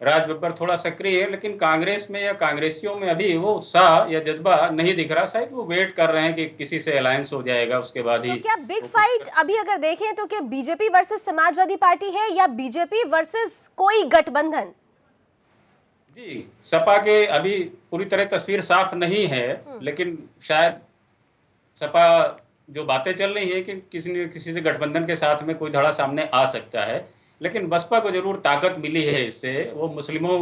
राज बब्बर थोड़ा सक्रिय है, लेकिन कांग्रेस में या कांग्रेसियों में अभी वो उत्साह या जज्बा नहीं दिख रहा। शायद वो वेट कर रहे हैं कि किसी से अलायंस हो जाएगा, उसके बाद ही। तो क्या बिग फाइट अभी अगर देखें तो क्या बीजेपी वर्सेस समाजवादी पार्टी है, या बीजेपी वर्सेस कोई गठबंधन? जी, सपा के अभी पूरी तरह तस्वीर साफ नहीं है, लेकिन शायद सपा जो बातें चल रही है कि किसी न किसी से गठबंधन के साथ में कोई धड़ा सामने आ सकता है, लेकिन बसपा को जरूर ताकत मिली है इससे, वो मुस्लिमों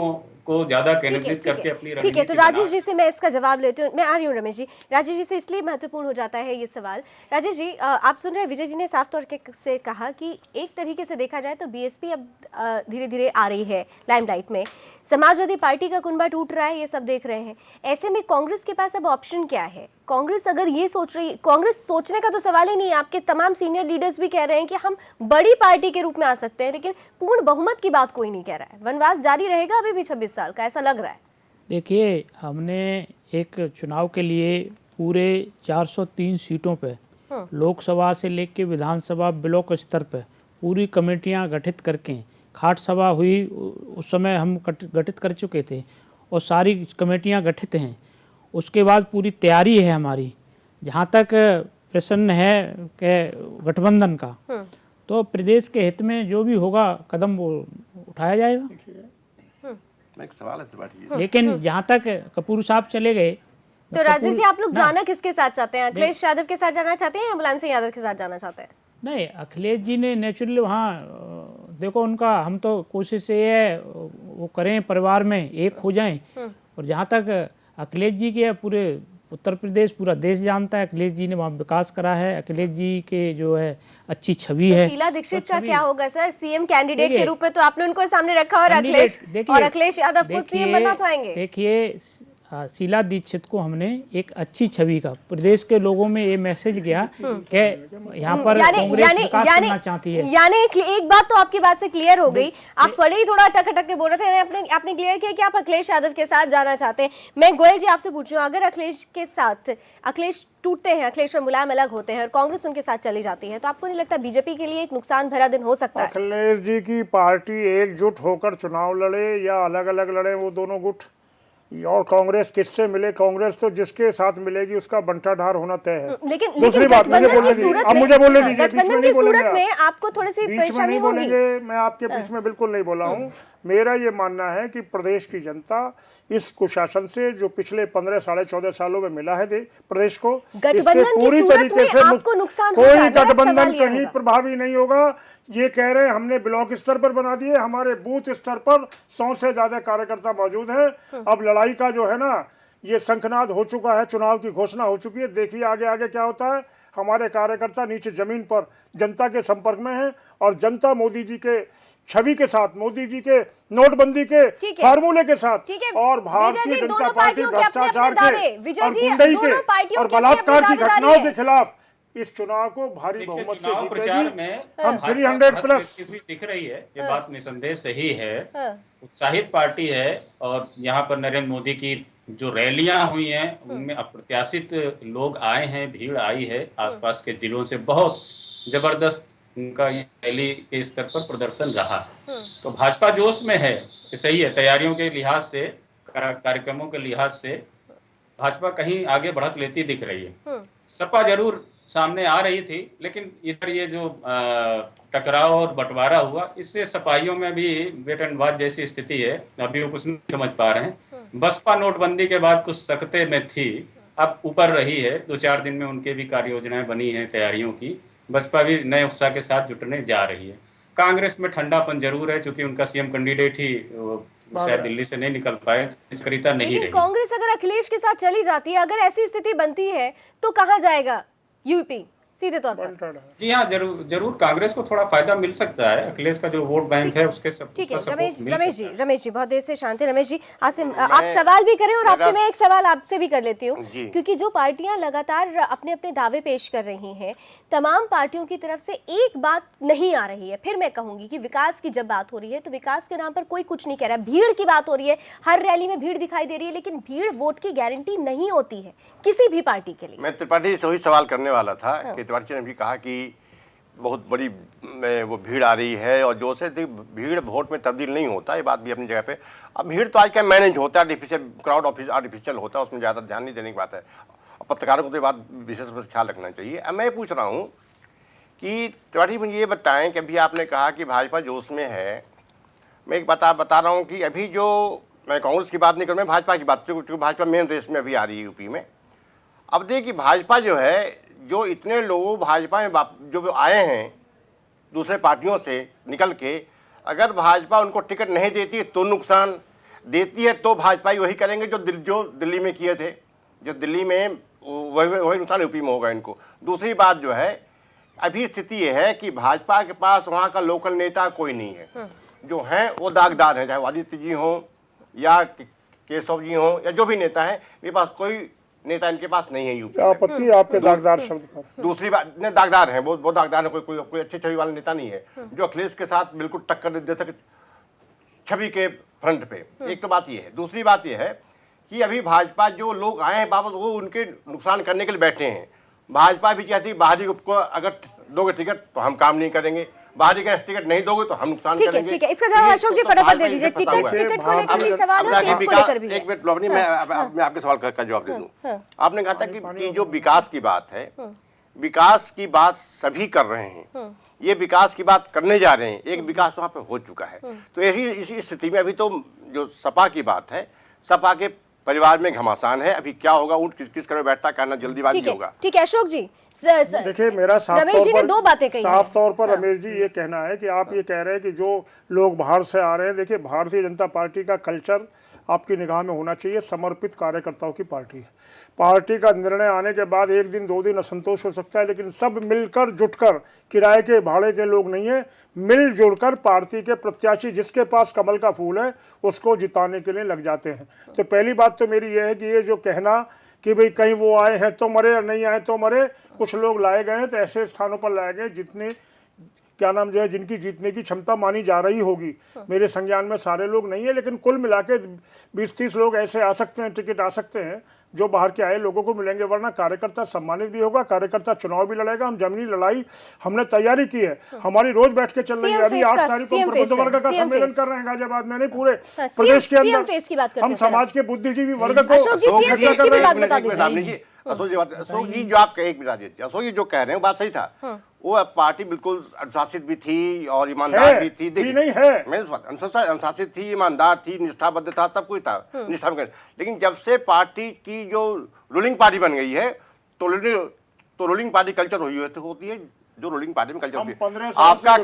को ज्यादा केंद्रित करके अपनी ठीक है, तो रणनीति राजेश बना। जी से मैं इसका जवाब लेती हूँ। मैं आ रही हूँ रमेश जी। राजेश जी से इसलिए महत्वपूर्ण हो जाता है ये सवाल। राजेश जी, आप सुन रहे हैं, विजय जी ने साफ तौर से कहा कि एक तरीके से देखा जाए तो बीएसपी अब धीरे धीरे आ रही है लाइमलाइट में, समाजवादी पार्टी का कुनबा टूट रहा है, ये सब देख रहे हैं। ऐसे में कांग्रेस के पास अब ऑप्शन क्या है? कांग्रेस अगर ये सोच रही, कांग्रेस सोचने का तो सवाल ही नहीं है, आपके तमाम सीनियर लीडर्स भी कह रहे हैं कि हम बड़ी पार्टी के रूप में आ सकते हैं, लेकिन पूर्ण बहुमत की बात कोई नहीं कह रहा है। वनवास जारी रहेगा अभी भी 26 साल का, ऐसा लग रहा है। देखिए, हमने एक चुनाव के लिए पूरे 403 सीटों पे, लोकसभा से लेकर विधानसभा ब्लॉक स्तर पे पूरी कमेटियां गठित करके, खाट सभा हुई उस समय हम गठित कर चुके थे और सारी कमेटियां गठित हैं। उसके बाद पूरी तैयारी है हमारी। जहाँ तक प्रश्न है कि गठबंधन का, तो प्रदेश के हित में जो भी होगा कदम वो उठाया जाएगा। एक सवाल है त्रिपाठी जी। लेकिन जहाँ तक कपूर साहब चले गए, तो राजेश जी, आप लोग जाना किसके साथ चाहते हैं? अखिलेश यादव के साथ जाना चाहते हैं या मुलायम सिंह यादव के साथ जाना चाहते हैं? नहीं, अखिलेश जी ने नेचुरली वहाँ देखो, उनका हम तो कोशिश ये है वो करें, परिवार में एक हो जाएं। और जहाँ तक अखिलेश जी के, पूरे उत्तर प्रदेश, पूरा देश जानता है, अखिलेश जी ने वहाँ विकास करा है, अखिलेश जी के जो है अच्छी छवि है। शीला दीक्षित का क्या होगा सर? सीएम कैंडिडेट के रूप में तो आपने उनको सामने रखा, और अखिलेश यादव खुद सीएम बनना चाहेंगे। देखिए, शीला दीक्षित को हमने एक अच्छी छवि का, प्रदेश के लोगों में ये मैसेज गया कि यहाँ पर कांग्रेस विकास करना चाहती है। यानी एक बात तो आपकी बात से क्लियर हो गई। आप पहले ही थोड़ा अटक अटक के बोल रहे थे, आपने क्लियर किया कि आप अखिलेश यादव के साथ जाना चाहते हैं। मैं गोयल जी आपसे पूछ रही हूँ, अगर अखिलेश के साथ, अखिलेश टूटते हैं, अखिलेश और मुलायम अलग होते हैं और कांग्रेस उनके साथ चली जाती है, तो आपको नहीं लगता बीजेपी के लिए एक नुकसान भरा दिन हो सकता है? अखिलेश जी की पार्टी एकजुट होकर चुनाव लड़े या अलग अलग लड़े, वो दोनों गुट, और कांग्रेस किससे मिले, कांग्रेस तो जिसके साथ मिलेगी उसका बंटाढार होना तय है। लेकिन दूसरी बात मुझे बोलने दीजिए, अब मुझे बोलने दीजिए, बीच में नहीं बोलेंगे में आपको थोड़ी सी परेशानी होगी। मैं आपके बीच में बिल्कुल नहीं बोला हूँ। मेरा ये मानना है कि प्रदेश की जनता इस कुशासन से जो पिछले 15 साढ़े 14 सालों में मिला है प्रदेश को, इससे पूरी तरीके से कोई गठबंधन कहीं प्रभावी नहीं होगा। ये कह रहे हैं हमने ब्लॉक स्तर पर बना दिए, हमारे बूथ स्तर पर 100 से ज्यादा कार्यकर्ता मौजूद हैं। अब लड़ाई का जो है ना, ये शंखनाद हो चुका है, चुनाव की घोषणा हो चुकी है। देखिए आगे आगे क्या होता है। हमारे कार्यकर्ता नीचे जमीन पर जनता के संपर्क में हैं और जनता मोदी जी के छवि के साथ, मोदी जी के नोटबंदी के फार्मूले के साथ और भारतीय जनता पार्टी भ्रष्टाचार के और गुंडई के और बलात्कार की घटनाओं के खिलाफ इस चुनाव को भारी बहुमत से प्रचार में हम 300 प्लस दिख रही है। ये बात निसंदेह सही है। उत्साहित पार्टी है और यहाँ पर नरेंद्र मोदी की जो रैलियां हुई हैं उनमें अप्रत्याशित लोग आए हैं, भीड़ आई है आसपास के जिलों से। बहुत जबरदस्त उनका ये रैली के स्तर पर प्रदर्शन रहा। तो भाजपा जोश में है, ये सही है। तैयारियों के लिहाज से, कार्यक्रमों के लिहाज से भाजपा कहीं आगे बढ़त लेती दिख रही है। सपा जरूर सामने आ रही थी, लेकिन इधर ये जो टकराव और बंटवारा हुआ, इससे सपाहियों में भी वेट एंड वॉच जैसी स्थिति है। अभी वो कुछ नहीं समझ पा रहे हैं। बसपा नोटबंदी के बाद कुछ सकते में थी, अब ऊपर रही है। 2-4 दिन में उनके भी कार्य योजनाएं बनी हैं तैयारियों की। बसपा भी नए उत्साह के साथ जुटने जा रही है। कांग्रेस में ठंडापन जरूर है, क्योंकि उनका सीएम कैंडिडेट ही शायद दिल्ली से नहीं निकल पाए, निष्क्रियता नहीं रही। कांग्रेस अगर अखिलेश के साथ चली जाती है, अगर ऐसी स्थिति बनती है, तो कहाँ जाएगा यूपी सीधे तौर पर? जी हाँ, जरूर कांग्रेस को थोड़ा फायदा मिल सकता है। अखिलेश का जो वोट बैंक है उसके सब। ठीक है रमेश जी बहुत देर से शांत है। रमेश जी आसिम, आप सवाल भी करें और आपसे मैं एक सवाल आपसे भी कर लेती हूँ, क्योंकि जो पार्टियां लगातार अपने अपने दावे पेश कर रही हैं, तमाम पार्टियों की तरफ से एक बात नहीं आ रही है। फिर मैं कहूंगी कि विकास की जब बात हो रही है तो विकास के नाम पर कोई कुछ नहीं कह रहा। भीड़ की बात हो रही है, हर रैली में भीड़ दिखाई दे रही है, लेकिन भीड़ वोट की गारंटी नहीं होती है किसी भी पार्टी के लिए। मैं त्रिपाठी से वही सवाल करने वाला था कि त्रिपाठी ने भी कहा कि बहुत बड़ी वो भीड़ आ रही है और जो से भीड़ वोट में तब्दील नहीं होता, ये बात भी अपनी जगह पे। अब भीड़ तो आज क्या मैनेज होता है, आर्टिफिशियल क्राउड आर्टिफिशियल होता है, उसमें ज़्यादा ध्यान नहीं देने की बात है। पत्रकारों को तो ये बात विशेष रूप से ख्याल रखना चाहिए। अब मैं पूछ रहा हूँ कि त्रिपाठी मुझे ये बताएं कि अभी आपने कहा कि भाजपा जोश में है। मैं एक बता रहा हूँ कि अभी जो मैं कांग्रेस की बात नहीं करूँ, मैं भाजपा की बात, क्योंकि भाजपा मेन रेस में अभी आ रही है यूपी में। अब देखिए कि भाजपा जो है, जो इतने लोग भाजपा में जो आए हैं दूसरे पार्टियों से निकल के, अगर भाजपा उनको टिकट नहीं देती है तो नुकसान, देती है तो भाजपा वही करेंगे जो दिल्ली में किए थे, जो दिल्ली में वही नुकसान यूपी में होगा इनको। दूसरी बात जो है, अभी स्थिति ये है कि भाजपा के पास वहाँ का लोकल नेता कोई नहीं है, जो हैं वो दागदार हैं, चाहे आदित्य जी हों या केशव जी हों या जो भी नेता है, मेरे पास कोई नेता इनके पास नहीं है यूपी में। आपत्ति आपके दागदार शब्द पर। दूसरी बात, ने दागदार हैं, बहुत दागदार है, कोई अच्छी छवि वाला नेता नहीं है जो अखिलेश के साथ बिल्कुल टक्कर दे सके छवि के फ्रंट पे। एक तो बात ये है। दूसरी बात ये है कि अभी भाजपा जो लोग आए हैं वापस, वो उनके नुकसान करने के लिए बैठे हैं। भाजपा भी चाहती है बाहरी को अगर दोगे टिकट तो हम काम नहीं करेंगे, बाहरी का टिकट नहीं दोगे तो हम नुकसान करेंगे। ठीक है, इसका जवाब अशोक जी फटाफट दे दीजिए। टिकट को लेकर भी सवाल है, फेस को लेकर भी है। एक मिनट लोभनी, मैं आपके सवाल का जवाब दे दूं। आपने कहा था कि जो विकास की बात है, विकास की बात सभी कर रहे हैं, ये विकास की बात करने जा रहे हैं, एक विकास वहां पे हो चुका है। तो इसी स्थिति में अभी तो जो सपा की बात है, सपा के परिवार में घमासान है, अभी क्या होगा, ऊंट किस करने बैठता करना जल्दीबाजी होगा। ठीक है अशोक जी, देखिए मेरा रमेश जी ने दो बातें कही, साफ तौर पर रमेश जी ये कहना है कि आप ये कह रहे हैं कि जो लोग बाहर से आ रहे हैं, देखिए भारतीय जनता पार्टी का कल्चर आपकी निगाह में होना चाहिए, समर्पित कार्यकर्ताओं की पार्टी है। पार्टी का निर्णय आने के बाद एक दिन दो दिन असंतोष हो सकता है, लेकिन सब मिलकर जुटकर, किराए के भाड़े के लोग नहीं है, मिलजुल कर पार्टी के प्रत्याशी जिसके पास कमल का फूल है उसको जिताने के लिए लग जाते हैं। तो पहली बात तो मेरी यह है कि ये जो कहना कि भाई कहीं वो आए हैं तो मरे और नहीं आए तो मरे, कुछ लोग लाए गए हैं तो ऐसे स्थानों पर लाए गए जितने क्या नाम जो है जिनकी जीतने की क्षमता मानी जा रही होगी। मेरे संज्ञान में सारे लोग नहीं है, लेकिन कुल मिला के 20-30 लोग ऐसे आ सकते हैं, टिकट आ सकते हैं जो बाहर के आए लोगों को मिलेंगे, वरना कार्यकर्ता सम्मानित भी होगा, कार्यकर्ता चुनाव भी लड़ेगा। हम जमीनी लड़ाई हमने तैयारी की है, हमारी रोज बैठ के चल रही है। अभी 8 तारीख को प्रबुद्ध वर्ग का सम्मेलन कर रहे हैं गाजियाबाद में, नहीं पूरे प्रदेश के अंदर। हम समाज के बुद्धिजीवी वर्ग को अशोक जी जो आप एक मिनट दीजिए, अशोक जी जो कह रहे हैं बात सही था। वो पार्टी बिल्कुल अनुशासित भी थी और ईमानदार भी थी। नहीं है, मैं अनुशासित थी, ईमानदार थी, निष्ठाबद्ध था, सब कुछ था, निष्ठा। लेकिन जब से पार्टी की जो रूलिंग पार्टी बन गई है तो रूलिंग पार्टी कल्चर होती है जो रूलिंग पार्टी में कल्चर होती है। आपका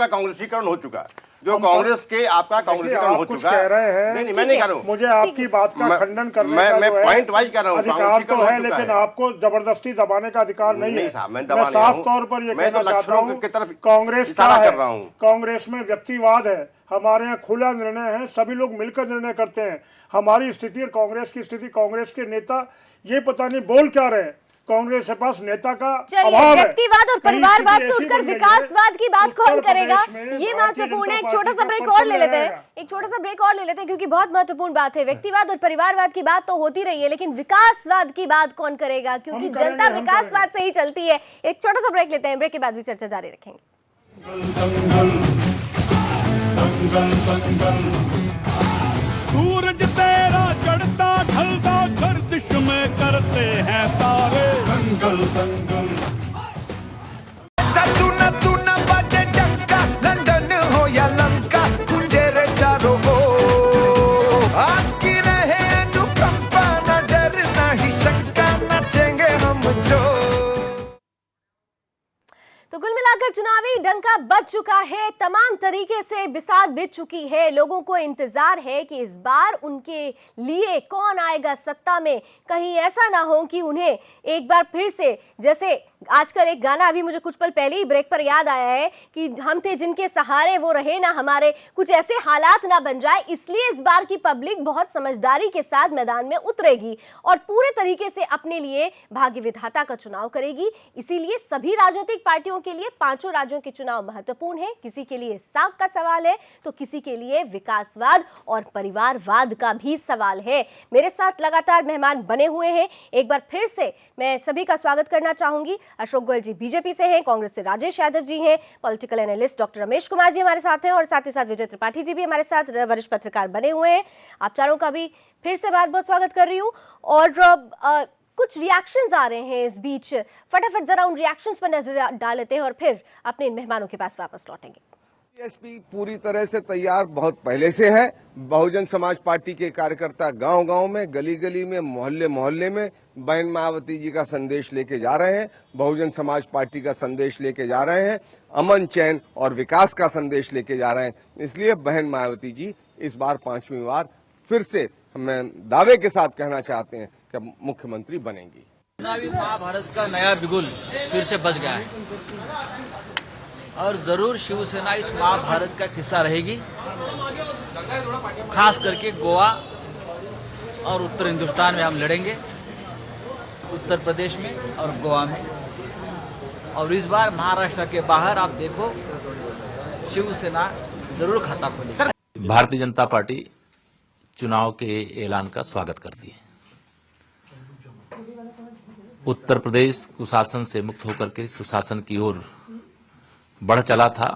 कांग्रेसीकरण हो चुका है, जो कांग्रेस के आपका कांग्रेसीकरण हो चुका है। नहीं मैं नहीं कह रहा हूँ, मुझे आपकी बात का खंडन करने का मैं पॉइंट वाइज कर रहा हूँ। अधिकार तो है, लेकिन आपको जबरदस्ती दबाने का अधिकार नहीं है। मैं साफ तौर पर ये कहना चाहता हूँ, कांग्रेस का है, कांग्रेस में व्यक्तिवाद है, हमारे यहाँ खुला निर्णय है, सभी लोग मिलकर निर्णय करते हैं। हमारी स्थिति और कांग्रेस की स्थिति, कांग्रेस के नेता ये पता नहीं बोल क्या रहे हैं, कांग्रेस के पास नेता का अभाव है। व्यक्तिवाद और परिवारवाद से उठकर विकासवाद की बात कौन करेगा, ये महत्वपूर्ण है। एक छोटा सा ब्रेक और ले लेते हैं, क्योंकि बहुत महत्वपूर्ण बात है। व्यक्तिवाद और परिवारवाद की बात तो होती रही है, लेकिन विकासवाद की बात कौन करेगा, क्योंकि जनता विकासवाद से ही चलती है। एक छोटा सा ब्रेक लेते हैं, ब्रेक के बाद भी चर्चा जारी रखेंगे। सूरज तेरा चढ़ता ढलता गर्दिश में करते हैं तारे दंगल दंगल। तू न बजे डंका, लंदन हो या लंका, कुंजे रे चारों ओर। आपकी रहे अनुकंपा, न डर न ही शंका, नचेंगे हम जो। तो कुल मिलाकर चुनावी डंका बज चुका है, तमाम तरीके से बिसात बिछ चुकी है। लोगों को इंतजार है कि इस बार उनके लिए कौन आएगा सत्ता में। कहीं ऐसा ना हो कि उन्हें एक बार फिर से, जैसे आजकल एक गाना अभी मुझे कुछ पल पहले ही ब्रेक पर याद आया है कि हम थे जिनके सहारे वो रहे ना हमारे, कुछ ऐसे हालात ना बन जाए। इसलिए इस बार की पब्लिक बहुत समझदारी के साथ मैदान में उतरेगी और पूरे तरीके से अपने लिए भाग्य विधाता का चुनाव करेगी। इसीलिए सभी राजनीतिक पार्टियों के लिए 5 राज्यों के चुनाव महत्वपूर्ण है। किसी के लिए साख का सवाल है तो किसी के लिए विकासवाद और परिवारवाद का भी सवाल है। मेरे साथ लगातार मेहमान बने हुए हैं। एक बार फिर से मैं सभी का स्वागत करना चाहूंगी। अशोक गोयल जी बीजेपी से हैं, कांग्रेस से राजेश यादव जी हैं, political analyst doctor Ramesh Kumar ji हमारे साथ हैं और साथ ही साथ विजय त्रिपाठी जी भी हमारे साथ वरिष्ठ पत्रकार बने हुए हैं। आप चारों का भी फिर से बहुत बहुत स्वागत कर रही हूँ। और कुछ रिएक्शंस आ रहे हैं इस बीच, फटाफट जरा उन रिएक्शंस पर नजर डाल लेते हैं और फिर अपने इन मेहमानों के पास वापस लौटेंगे। बीएसपी पूरी तरह से तैयार बहुत पहले से है। बहुजन समाज पार्टी के कार्यकर्ता गांव-गांव में, गली-गली में, मोहल्ले-मोहल्ले में बहन मायावती जी का संदेश लेके जा रहे हैं। बहुजन समाज पार्टी का संदेश लेके जा रहे हैं। अमन, चैन और विकास का संदेश लेके जा रहे हैं। इसलिए बहन मायावती जी इस बार 5वीं बार फिर से हमें दावे के साथ कहना चाहते हैं कि मुख्यमंत्री बनेंगी। चुनावी महाभारत का नया बिगुल फिर से बज गया है और जरूर शिवसेना इस महाभारत का हिस्सा रहेगी। खास करके गोवा और उत्तर हिंदुस्तान में हम लड़ेंगे, उत्तर प्रदेश में और गोवा में। और इस बार महाराष्ट्र के बाहर आप देखो शिवसेना जरूर खाता खोलेगी। भारतीय जनता पार्टी चुनाव के ऐलान का स्वागत करती है। उत्तर प्रदेश कुशासन से मुक्त होकर के सुशासन की ओर बढ़ चला था।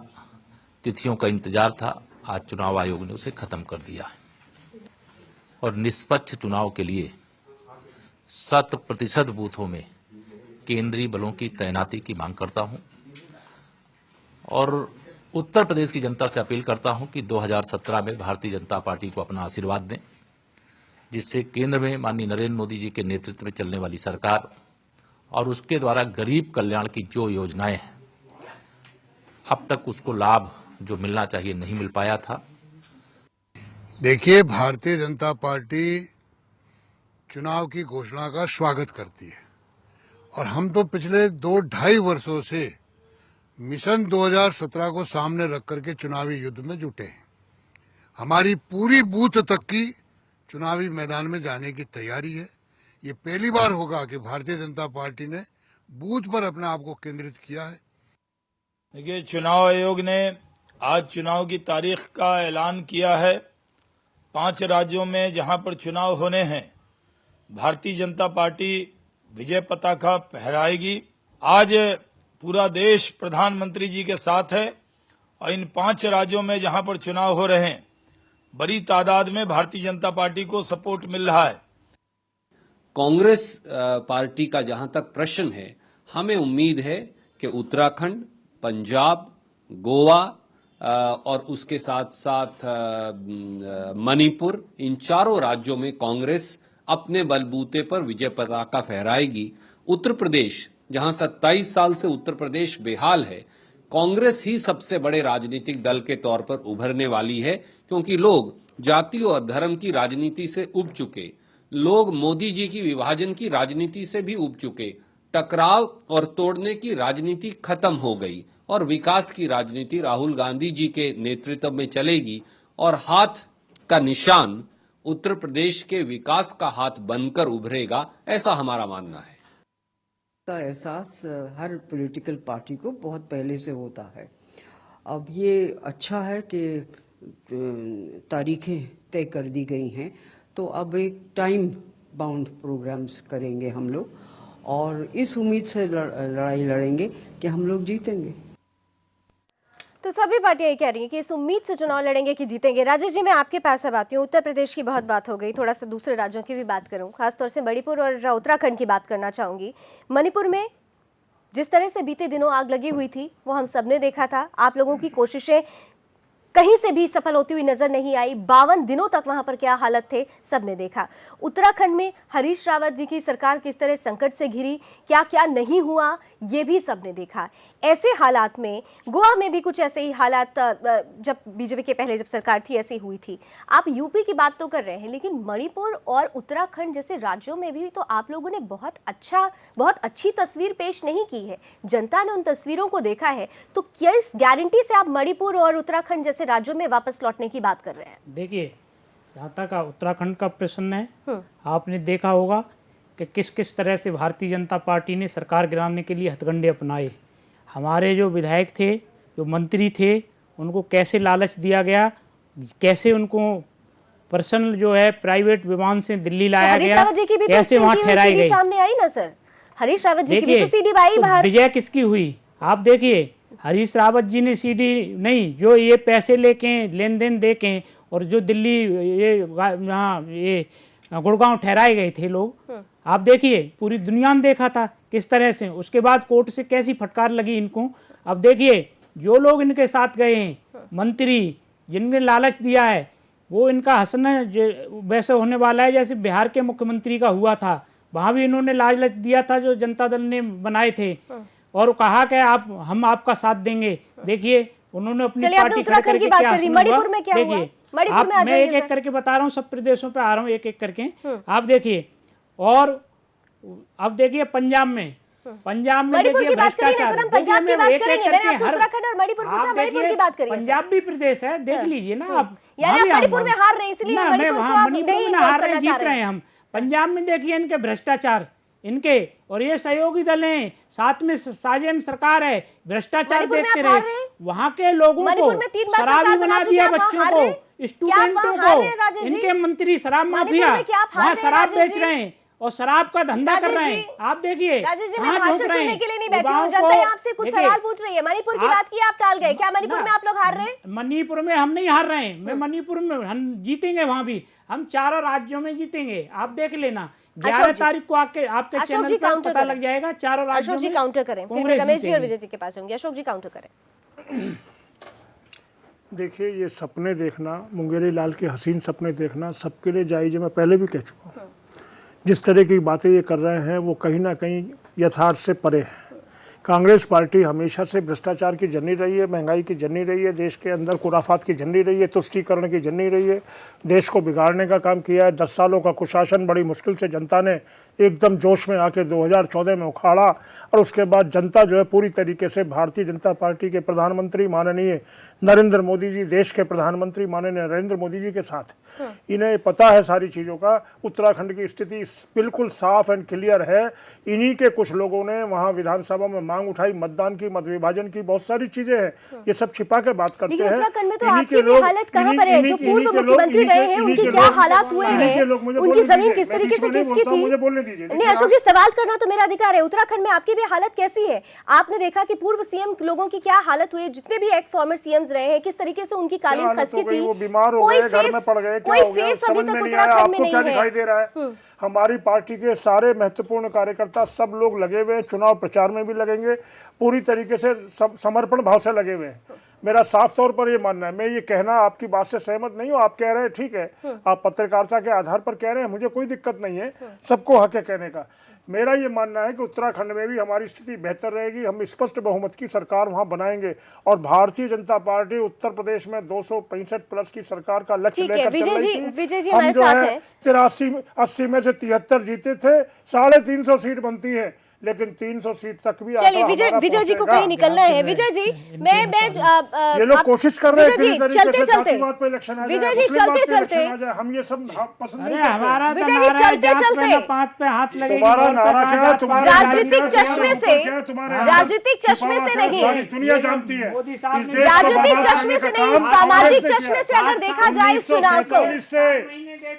तिथियों का इंतजार था, आज चुनाव आयोग ने उसे खत्म कर दिया है और निष्पक्ष चुनाव के लिए 100% बूथों में केंद्रीय बलों की तैनाती की मांग करता हूं और उत्तर प्रदेश की जनता से अपील करता हूं कि 2017 में भारतीय जनता पार्टी को अपना आशीर्वाद दें, जिससे केंद्र में माननीय नरेंद्र मोदी जी के नेतृत्व में चलने वाली सरकार और उसके द्वारा गरीब कल्याण की जो योजनाएं हैं, अब तक उसको लाभ जो मिलना चाहिए नहीं मिल पाया था। देखिए, भारतीय जनता पार्टी चुनाव की घोषणा का स्वागत करती है और हम तो पिछले 2-2.5 वर्षों से मिशन 2017 को सामने रख करके चुनावी युद्ध में जुटे हैं। हमारी पूरी बूथ तक की चुनावी मैदान में जाने की तैयारी है। ये पहली बार होगा कि भारतीय जनता पार्टी ने बूथ पर अपने आप को केंद्रित किया है। देखिए, चुनाव आयोग ने आज चुनाव की तारीख का ऐलान किया है। 5 राज्यों में जहां पर चुनाव होने हैं, भारतीय जनता पार्टी विजय पताका फहराएगी। आज पूरा देश प्रधानमंत्री जी के साथ है और इन 5 राज्यों में जहां पर चुनाव हो रहे हैं, बड़ी तादाद में भारतीय जनता पार्टी को सपोर्ट मिल रहा है। कांग्रेस पार्टी का जहां तक प्रश्न है, हमें उम्मीद है कि उत्तराखंड, पंजाब, गोवा और उसके साथ साथ मणिपुर, इन चारों राज्यों में कांग्रेस अपने बलबूते पर विजय पताका फहराएगी। उत्तर प्रदेश, जहां 27 साल से उत्तर प्रदेश बेहाल है, कांग्रेस ही सबसे बड़े राजनीतिक दल के तौर पर उभरने वाली है, क्योंकि लोग जाति और धर्म की राजनीति से उब चुके, लोग मोदी जी की विभाजन की राजनीति से भी उब चुके, टकराव और तोड़ने की राजनीति खत्म हो गई और विकास की राजनीति राहुल गांधी जी के नेतृत्व में चलेगी और हाथ का निशान उत्तर प्रदेश के विकास का हाथ बनकर उभरेगा, ऐसा हमारा मानना है। का एहसास हर पॉलिटिकल पार्टी को बहुत पहले से होता है। अब ये अच्छा है कि तारीखें तय कर दी गई हैं, तो अब एक टाइम बाउंड प्रोग्राम्स करेंगे हम लोग और इस उम्मीद से लड़ाई लड़ेंगे कि हम लोग जीतेंगे। तो सभी पार्टियां ये कह रही हैं कि इस उम्मीद से चुनाव लड़ेंगे कि जीतेंगे। राजेश जी, मैं आपके पास अब आती हूँ। उत्तर प्रदेश की बहुत बात हो गई, थोड़ा सा दूसरे राज्यों की भी बात करूँ, खासतौर से मणिपुर और उत्तराखंड की बात करना चाहूँगी। मणिपुर में जिस तरह से बीते दिनों आग लगी हुई थी वो हम सब ने देखा था। आप लोगों की कोशिशें कहीं से भी सफल होती हुई नजर नहीं आई। 52 दिनों तक वहां पर क्या हालत थे सबने देखा। उत्तराखंड में हरीश रावत जी की सरकार किस तरह संकट से घिरी, क्या क्या नहीं हुआ ये भी सबने देखा। ऐसे हालात में गोवा में भी कुछ ऐसे ही हालात जब बीजेपी के पहले जब सरकार थी ऐसी हुई थी। आप यूपी की बात तो कर रहे हैं, लेकिन मणिपुर और उत्तराखंड जैसे राज्यों में भी तो आप लोगों ने बहुत अच्छी तस्वीर पेश नहीं की है। जनता ने उन तस्वीरों को देखा है, तो क्या इस गारंटी से आप मणिपुर और उत्तराखंड जैसे राज्यों में वापस लौटने की बात कर रहे हैं? देखिए, जहाँ तक उत्तराखंड का प्रश्न है, आपने देखा होगा कि किस किस तरह से भारतीय जनता पार्टी ने सरकार गिराने के लिए हथकंडे अपनाए। हमारे जो विधायक थे, जो मंत्री थे, उनको कैसे लालच दिया गया, कैसे उनको पर्सनल जो है प्राइवेट विमान से दिल्ली लाया गया, कैसे वहाँ ठहराई गई। सामने आई ना सर, हरीश रावत जी की भी तो सीडी आई बाहर। विजय किसकी हुई आप देखिए। हरीश रावत जी ने सीडी नहीं, जो ये पैसे लेके लेन देन दे के और जो दिल्ली ये गुड़गांव ठहराए गए थे लोग, आप देखिए पूरी दुनिया ने देखा था किस तरह से। उसके बाद कोर्ट से कैसी फटकार लगी इनको। अब देखिए जो लोग इनके साथ गए हैं मंत्री जिनने लालच दिया है वो इनका हंसना वैसे होने वाला है जैसे बिहार के मुख्यमंत्री का हुआ था। वहाँ भी इन्होंने लालच दिया था जो जनता दल ने बनाए थे और कहा कि हम आपका साथ देंगे। देखिए उन्होंने अपनी पार्टी खड़ी करके क्या मणिपुर में क्या हुआ? मणिपुर में मैं एक एक करके बता रहा हूँ, सब प्रदेशों पे आ रहा हूँ एक एक करके। आप देखिए और अब देखिए पंजाब में देखिए भ्रष्टाचार। पंजाब भी प्रदेश है, देख लीजिए ना आप। मणिपुर में हार रहे इसलिए मणिपुर में हार रहे, जीत रहे हैं हम। पंजाब में देखिए इनके भ्रष्टाचार इनके और ये सहयोगी दल हैं, साथ में साझे सरकार है, भ्रष्टाचार देखते रहे। वहाँ के लोगों को शराबी बना दिया, बच्चों को, स्टूडेंटों को। इनके मंत्री शराब माफिया वहाँ शराब बेच रहे हैं और शराब का धंधा कर रहे हैं। आप देखिए आपसे कुछ सवाल पूछ रही है। मणिपुर की बात की आप टाल गए, क्या मणिपुर में आप लोग हार रहे हैं? मणिपुर में हम नहीं हार रहे हैं। मैं मणिपुर में हम जीतेंगे, वहाँ भी हम चारों राज्यों में जीतेंगे। आप देख लेना 11 तारीख को आपके चैनल पर पता लग जाएगा चारों राज्यों में। अशोक जी काउंटर करें, फिर मैं रमेश जी और विजय जी के पास होंगे। अशोक जी काउंटर करें। देखिए ये सपने देखना, मुंगेरी लाल के हसीन सपने देखना सबके लिए जायज़ है। मैं पहले भी कह चुका हूँ जिस तरह की बातें ये कर रहे हैं वो कहीं ना कहीं यथार्थ से परे है। कांग्रेस पार्टी हमेशा से भ्रष्टाचार की जननी रही है, महंगाई की जननी रही है, देश के अंदर खुराफात की जननी रही है, तुष्टीकरण की जननी रही है, देश को बिगाड़ने का काम किया है। 10 सालों का कुशासन बड़ी मुश्किल से जनता ने एकदम जोश में आके 2014 में उखाड़ा और उसके बाद जनता जो है पूरी तरीके से भारतीय जनता पार्टी के प्रधानमंत्री माननीय नरेंद्र मोदी जी, देश के प्रधानमंत्री माननीय नरेंद्र मोदी जी के साथ इन्हें पता है सारी चीज़ों का। उत्तराखंड की स्थिति बिल्कुल साफ एंड क्लियर है। इन्हीं के कुछ लोगों ने वहाँ विधानसभा में मांग उठाई, मतदान की, मत विभाजन की, बहुत सारी चीजें हैं। ये सब छिपा के बात करते हैं। उत्तराखंड में तो आपकी भी हालत कहाँ पर है? जो पूर्व मुख्यमंत्री रहे हैं उनकी क्या हालात हुए हैं? उनकी जमीन किस तरीके से किसकी थी? मुझे बोलने दीजिए। नहीं अशोक जी, सवाल करना तो मेरा अधिकार है। उत्तराखंड में आपकी भी हालत कैसी है? आपने देखा कि पूर्व सीएम लोगों की क्या हालत हुई, जितने भी एक्ट फॉर्मर सीएम्स रहे हैं किस तरीके से उनकी कालीन खसकी थी। वो बीमार हो गए, घर में पड़ गए, कोई फेस अभी तक उत्तराखंड में नहीं है। दिखाई दे रहा है? हमारी पार्टी के सारे महत्वपूर्ण कार्यकर्ता सब लोग लगे हुए, चुनाव प्रचार में भी लगेंगे, पूरी तरीके से समर्पण भाव से लगे हुए हैं। मेरा साफ तौर पर ये मानना है, मैं ये कहना आपकी बात से सहमत नहीं हूँ। आप कह रहे हैं ठीक है, आप पत्रकारिता के आधार पर कह रहे हैं, मुझे कोई दिक्कत नहीं है, सबको हक है कहने का। मेरा ये मानना है कि उत्तराखंड में भी हमारी स्थिति बेहतर रहेगी। हम स्पष्ट बहुमत की सरकार वहां बनाएंगे और भारतीय जनता पार्टी उत्तर प्रदेश में 265 प्लस की सरकार का लक्ष्य लेकर चल रही थी। विजय जी हमारे साथ हैं। 83-80 में से 73 जीते थे, 350 सीट बनती है, लेकिन 300 सीट तक भी चलिए विजय जी को कहीं निकलना है। विजय जी मैं ये लोग कोशिश कर रहे हैं चलते विजय जी चलते हम ये सब पसंद नहीं करते। हमारा विजय जी चलते पांच पे हाथ लगेगा। तुम्हारा नारा क्या है? राजनीतिक चश्मे से नहीं, दुनिया जानती है, राजनीतिक चश्मे से नहीं, सामाजिक चश्मे से अगर देखा जाए इस चुनाव को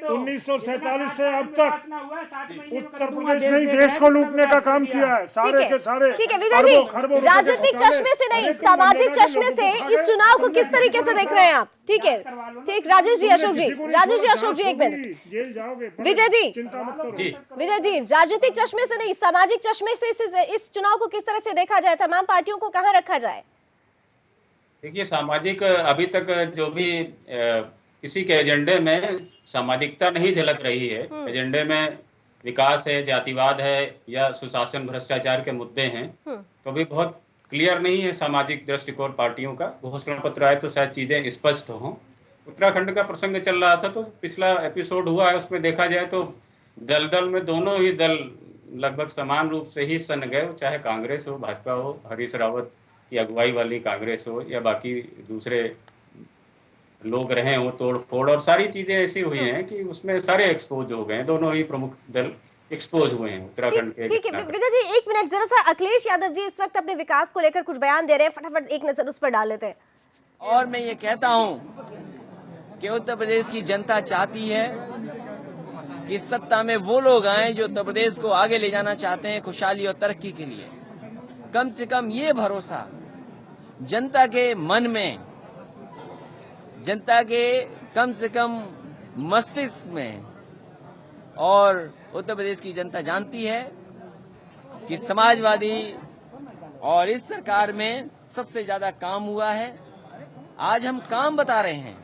1947 से अब तक उत्तर प्रदेश ने देश को लूटने का काम किया है, सारे के सारे। ठीक है विजय जी, राजनीतिक चश्मे से नहीं, सामाजिक चश्मे से इस चुनाव को किस तरीके से देख रहे हैं आप? ठीक है, ठीक। राजेश जी, अशोक जी, एक मिनट। विजय जी, राजनीतिक चश्मे से नहीं, सामाजिक चश्मे से इस चुनाव को किस तरह से देखा जाए? तमाम पार्टियों को कहाँ रखा जाए? देखिए, सामाजिक अभी तक जो भी किसी के एजेंडे में सामाजिकता नहीं झलक रही है। एजेंडे में विकास है, जातिवाद है या सुशासन भ्रष्टाचार के मुद्दे हैं, तो भी बहुत क्लियर नहीं है सामाजिक दृष्टिकोण पार्टियों का। घोषणा पत्र आए तो शायद चीजें स्पष्ट हों। उत्तराखंड का प्रसंग चल रहा था तो पिछला एपिसोड हुआ है, उसमें देखा जाए तो दल में दोनों ही दल लगभग समान रूप से ही सन गए, चाहे कांग्रेस हो, भाजपा हो, हरीश रावत की अगुवाई वाली कांग्रेस हो या बाकी दूसरे लोग रहे हो, तोड़ फोड़ और सारी चीजें ऐसी हुई हैं कि उसमें सारे एक्सपोज हो गए, दोनों ही प्रमुख दल एक्सपोज हुए हैं उत्तराखंड के। ठीक है विजय जी, एक मिनट जरा सा। अखिलेश यादव जी इस वक्त अपने विकास को लेकर कुछ बयान दे रहे हैं, फटाफट एक नजर उस पर डाल लेते हैं। और मैं ये कहता हूँ कि उत्तर प्रदेश की जनता चाहती है कि सत्ता में वो लोग आए जो उत्तर प्रदेश को आगे ले जाना चाहते हैं खुशहाली और तरक्की के लिए। कम से कम ये भरोसा जनता के मन में, जनता के कम से कम मस्तिष्क में, और उत्तर प्रदेश की जनता जानती है कि समाजवादी और इस सरकार में सबसे ज्यादा काम हुआ है। आज हम काम बता रहे हैं।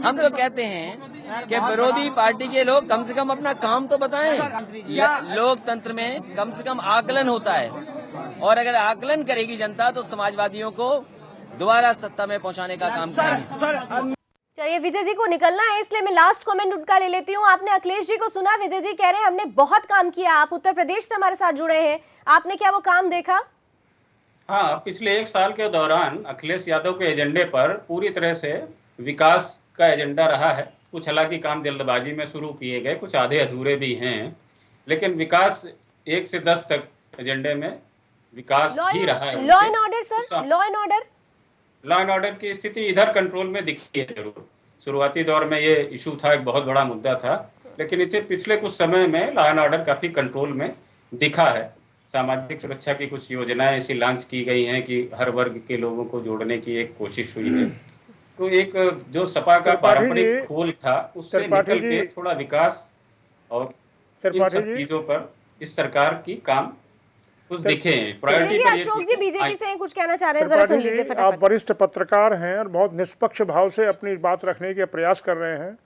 हम तो कहते हैं कि विरोधी पार्टी के लोग कम से कम अपना काम तो बताएं। लोकतंत्र में कम से कम आकलन होता है, और अगर आकलन करेगी जनता तो समाजवादियों को दोबारा सत्ता में पहुंचाने का काम करेगी। चलिए, विजय जी को निकलना है, इसलिए मैं लास्ट कमेंट उनका ले लेती हूँ। आपने अखिलेश जी को सुना, विजय जी कह रहे हैं हमने बहुत काम किया। आप उत्तर प्रदेश से हमारे साथ जुड़े हैं, आपने क्या वो काम देखा? हाँ, पिछले 1 साल के दौरान अखिलेश यादव के एजेंडे पर पूरी तरह से विकास का एजेंडा रहा है। कुछ हालांकि काम जल्दबाजी में शुरू किए गए, कुछ आधे अधूरे भी हैं, लेकिन विकास 1 से 10 तक एजेंडे में विकास ही रहा है। Law and order sir, law and order की स्थिति इधर कंट्रोल में दिखी है जरूर। शुरुआती दौर में ये इशू था, एक बहुत बड़ा मुद्दा था, लेकिन इसे पिछले कुछ समय में लॉ एंड ऑर्डर काफी कंट्रोल में दिखा है। सामाजिक सुरक्षा की कुछ योजनाएं ऐसी लॉन्च की गई हैं कि हर वर्ग के लोगों को जोड़ने की एक कोशिश हुई है। तो एक जो सपा का पारंपरिक खोल था उससे निकल के थोड़ा विकास और इन सब चीजों पर इस सरकार की काम कुछ दिखे हैं। प्रायोरिटी पर अशोक जी बीजेपी से कुछ कहना चाह रहे हैं, जरा सुन लीजिए फटाफट। आप वरिष्ठ पत्रकार हैं और बहुत निष्पक्ष भाव से अपनी बात रखने के प्रयास कर रहे हैं।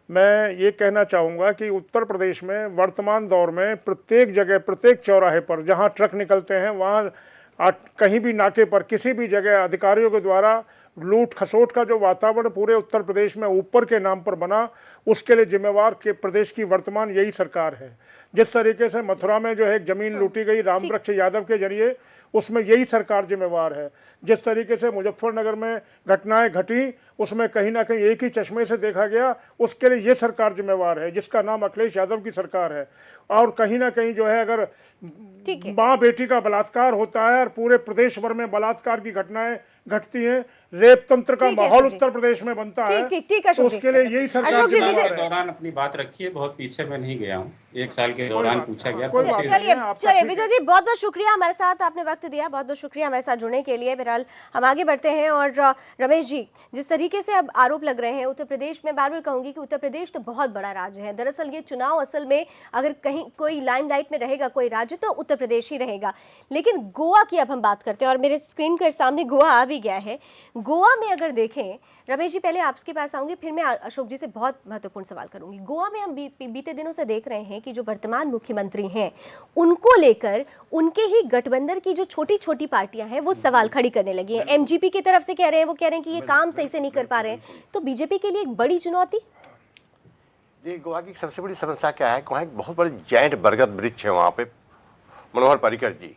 मैं ये कहना चाहूँगा कि उत्तर प्रदेश में वर्तमान दौर में प्रत्येक जगह, प्रत्येक चौराहे पर जहाँ ट्रक निकलते हैं, वहाँ कहीं भी नाके पर किसी भी जगह अधिकारियों के द्वारा लूट खसोट का जो वातावरण पूरे उत्तर प्रदेश में ऊपर के नाम पर बना, उसके लिए जिम्मेवार के प्रदेश की वर्तमान यही सरकार है। जिस तरीके से मथुरा में जो है जमीन लूटी गई रामवृक्ष यादव के जरिए, उसमें यही सरकार जिम्मेवार है। जिस तरीके से मुजफ्फरनगर में घटनाएं घटी, उसमें कहीं ना कहीं एक ही चश्मे से देखा गया, उसके लिए ये सरकार जिम्मेवार है, जिसका नाम अखिलेश यादव की सरकार है। और कहीं ना कहीं जो है, अगर माँ बेटी का बलात्कार होता है और पूरे प्रदेश भर में बलात्कार की घटनाएं घटती हैं, रेप तंत्र का माहौल उत्तर प्रदेश में बनता है, तो उसके लिए यही सरकार के दौरान अपनी बात रखी है। बहुत पीछे में नहीं गया हूँ, 1 साल के दौरान पूछा गया। चलिए विजय जी, बहुत बहुत शुक्रिया, हमारे साथ आपने वक्त दिया, बहुत बहुत शुक्रिया हमारे साथ जुड़ने के लिए। बहरहाल हम आगे बढ़ते हैं। और रमेश जी, जिस तरीके से अब आरोप लग रहे हैं उत्तर प्रदेश में, बार बार कहूंगी कि उत्तर प्रदेश तो बहुत बड़ा राज्य है। दरअसल ये चुनाव असल में अगर कहीं कोई लाइमलाइट में रहेगा कोई राज्य तो उत्तर प्रदेश ही रहेगा। लेकिन गोवा की अब हम बात करते हैं, और मेरे स्क्रीन के सामने गोवा आ भी गया है। गोवा में अगर देखें, रमेश जी पहले आपके पास आऊंगी, फिर मैं अशोक जी से बहुत महत्वपूर्ण सवाल करूंगी। गोवा में हम बीते दिनों से देख रहे हैं कि जो वर्तमान मुख्यमंत्री हैं उनको लेकर उनके ही गठबंधन की जो छोटी छोटी पार्टियां हैं वो सवाल खड़ी करने लगी हैं। एमजीपी की तरफ से कह रहे हैं, वो कह रहे हैं कि ये काम सही से नहीं कर पा रहे हैं। तो बीजेपी के लिए एक बड़ी चुनौती। ये गोवा की सबसे बड़ी समस्या क्या है, वहाँ एक बहुत बड़े जायंट बरगद वृक्ष है वहाँ पे, मनोहर पर्रिकर जी।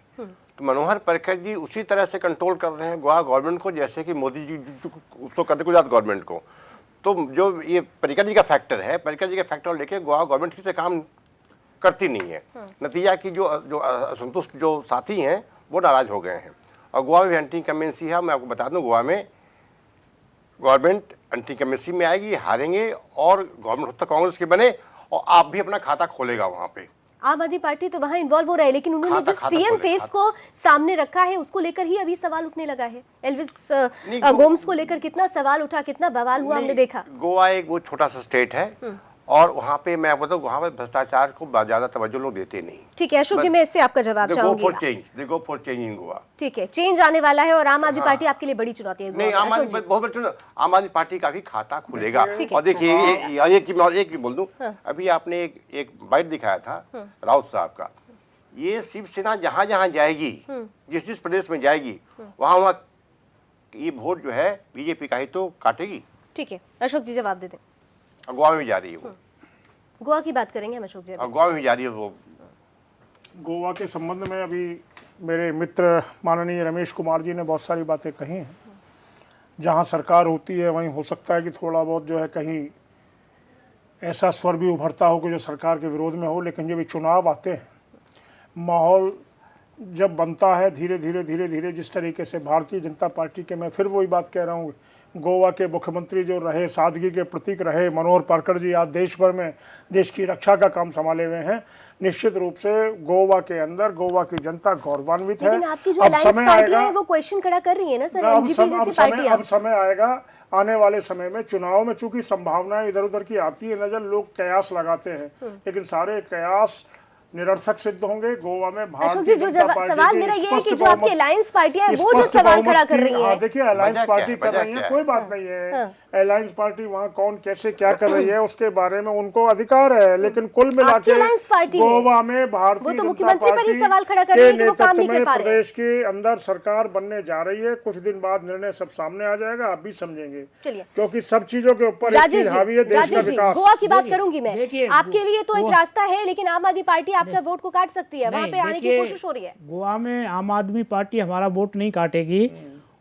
तो मनोहर पर्रिकर जी उसी तरह से कंट्रोल कर रहे हैं गोवा गवर्नमेंट को जैसे कि मोदी जी उसको करते गुजरात गवर्नमेंट को। तो जो ये पर्रिकर जी का फैक्टर है, पर्रिकर जी का फैक्टर लेके गोवा गवर्नमेंट ठीक से काम करती नहीं है। नतीजा की जो असंतुष्ट जो साथी हैं वो नाराज हो गए हैं। और गोवा में एंटी कमेंसी है। मैं आपको बता दूं, गोवा में गवर्नमेंट एंटी कमेंसी में आएगी, हारेंगे और गवर्नमेंट तो कांग्रेस की बने और आप भी अपना खाता खोलेगा वहाँ पे। आम आदमी पार्टी तो वहां इन्वॉल्व हो रहा है, लेकिन उन्होंने जिस सीएम फेस को सामने रखा है उसको लेकर ही अभी सवाल उठने लगा है। एल्विस गोम्स को लेकर कितना सवाल उठा, कितना बवाल हुआ, हमने देखा। गोवा एक वो छोटा सा स्टेट है और वहाँ पे मैं बताऊँ, वहाँ पे भ्रष्टाचार को ज्यादा तवज्जो लोग देते नहीं। ठीक है अशोक जी, मैं इससे आपका जवाब चाहूंगी। They go for change in Goa. ठीक है, चेंज आने वाला है और आम आदमी पार्टी आपके लिए बड़ी चुनौती है। नहीं, आम आदमी बहुत बड़ी, आम आदमी पार्टी का भी खाता खुलेगा। और देखिए एक भी बोल दूं, अभी आपने एक बाइट दिखाया था राउत साहब का। ये शिवसेना जहाँ जहाँ जाएगी, जिस जिस प्रदेश में जाएगी, वहाँ ये वोट जो है बीजेपी का ही तो काटेगी। ठीक है अशोक जी, जवाब दे दें। गोवा में जा रही है वो। गोवा की बात करेंगे हम अशोक जी। गोवा में जा रही है वो। गोवा के संबंध में अभी मेरे मित्र माननीय रमेश कुमार जी ने बहुत सारी बातें कही हैं। जहां सरकार होती है वहीं हो सकता है कि थोड़ा बहुत जो है कहीं ऐसा स्वर भी उभरता हो कि जो सरकार के विरोध में हो, लेकिन जब भी चुनाव आते हैं, माहौल जब बनता है धीरे धीरे जिस तरीके से भारतीय जनता पार्टी के, मैं फिर वही बात कह रहा हूँ, गोवा के मुख्यमंत्री जो रहे, सादगी के प्रतीक रहे मनोहर पर्रिकर जी, आज देश भर में देश की रक्षा का काम संभाले हुए हैं। निश्चित रूप से गोवा के अंदर गोवा की जनता गौरवान्वित है। लेकिन आपकी जो अलायंस पार्टियां हैं वो क्वेश्चन खड़ा कर रही है ना सर, एमजीपी जैसी पार्टियां। अब समय आएगा, आने वाले समय में चुनाव में चूंकि संभावनाएं इधर उधर की आती है नजर, लोग कयास लगाते हैं, लेकिन सारे कयास निरर्थक सिद्ध होंगे। गोवा में अशोक भारतीय जी, जो जनता पार्टी सवाल की मेरा ये है स्पष्ट कि जो आपकी बहुमत- अलायंस पार्टियां हैं वो जो स्पष्ट सवाल बहुमत खड़ा कर की- रही हाँ, है। देखिए अलायंस वजह पार्टी क्या है? कर वजह रही है, क्या है? कोई बात नहीं है। हाँ। अलायंस पार्टी वहाँ कौन कैसे क्या कर रही है उसके बारे में उनको अधिकार है, लेकिन कुल मिला आपकी के अलायंस पार्टी है। गोवा में भारतीय वो तो जनता मुख्यमंत्री पर ही पार्टी सवाल खड़ा कर रही है के कि वो काम नहीं नेतृत्व कर पा में रहे हैं। प्रदेश के अंदर सरकार बनने जा रही है। कुछ दिन बाद निर्णय सब सामने आ जाएगा, आप भी समझेंगे, चलिए क्योंकि सब चीजों के ऊपर एक राजेश चीज हावी है, जी, देश का राजेश जी, विकास। गोवा की बात देखिए, करूंगी मैं। देखिए, आपके लिए तो एक गोवा- रास्ता है, लेकिन आम आदमी पार्टी आपका वोट को काट सकती है, वहां नहीं, पे आने की देखिए, कोशिश हो रही है। गोवा में आम आदमी पार्टी हमारा वोट नहीं काटेगी।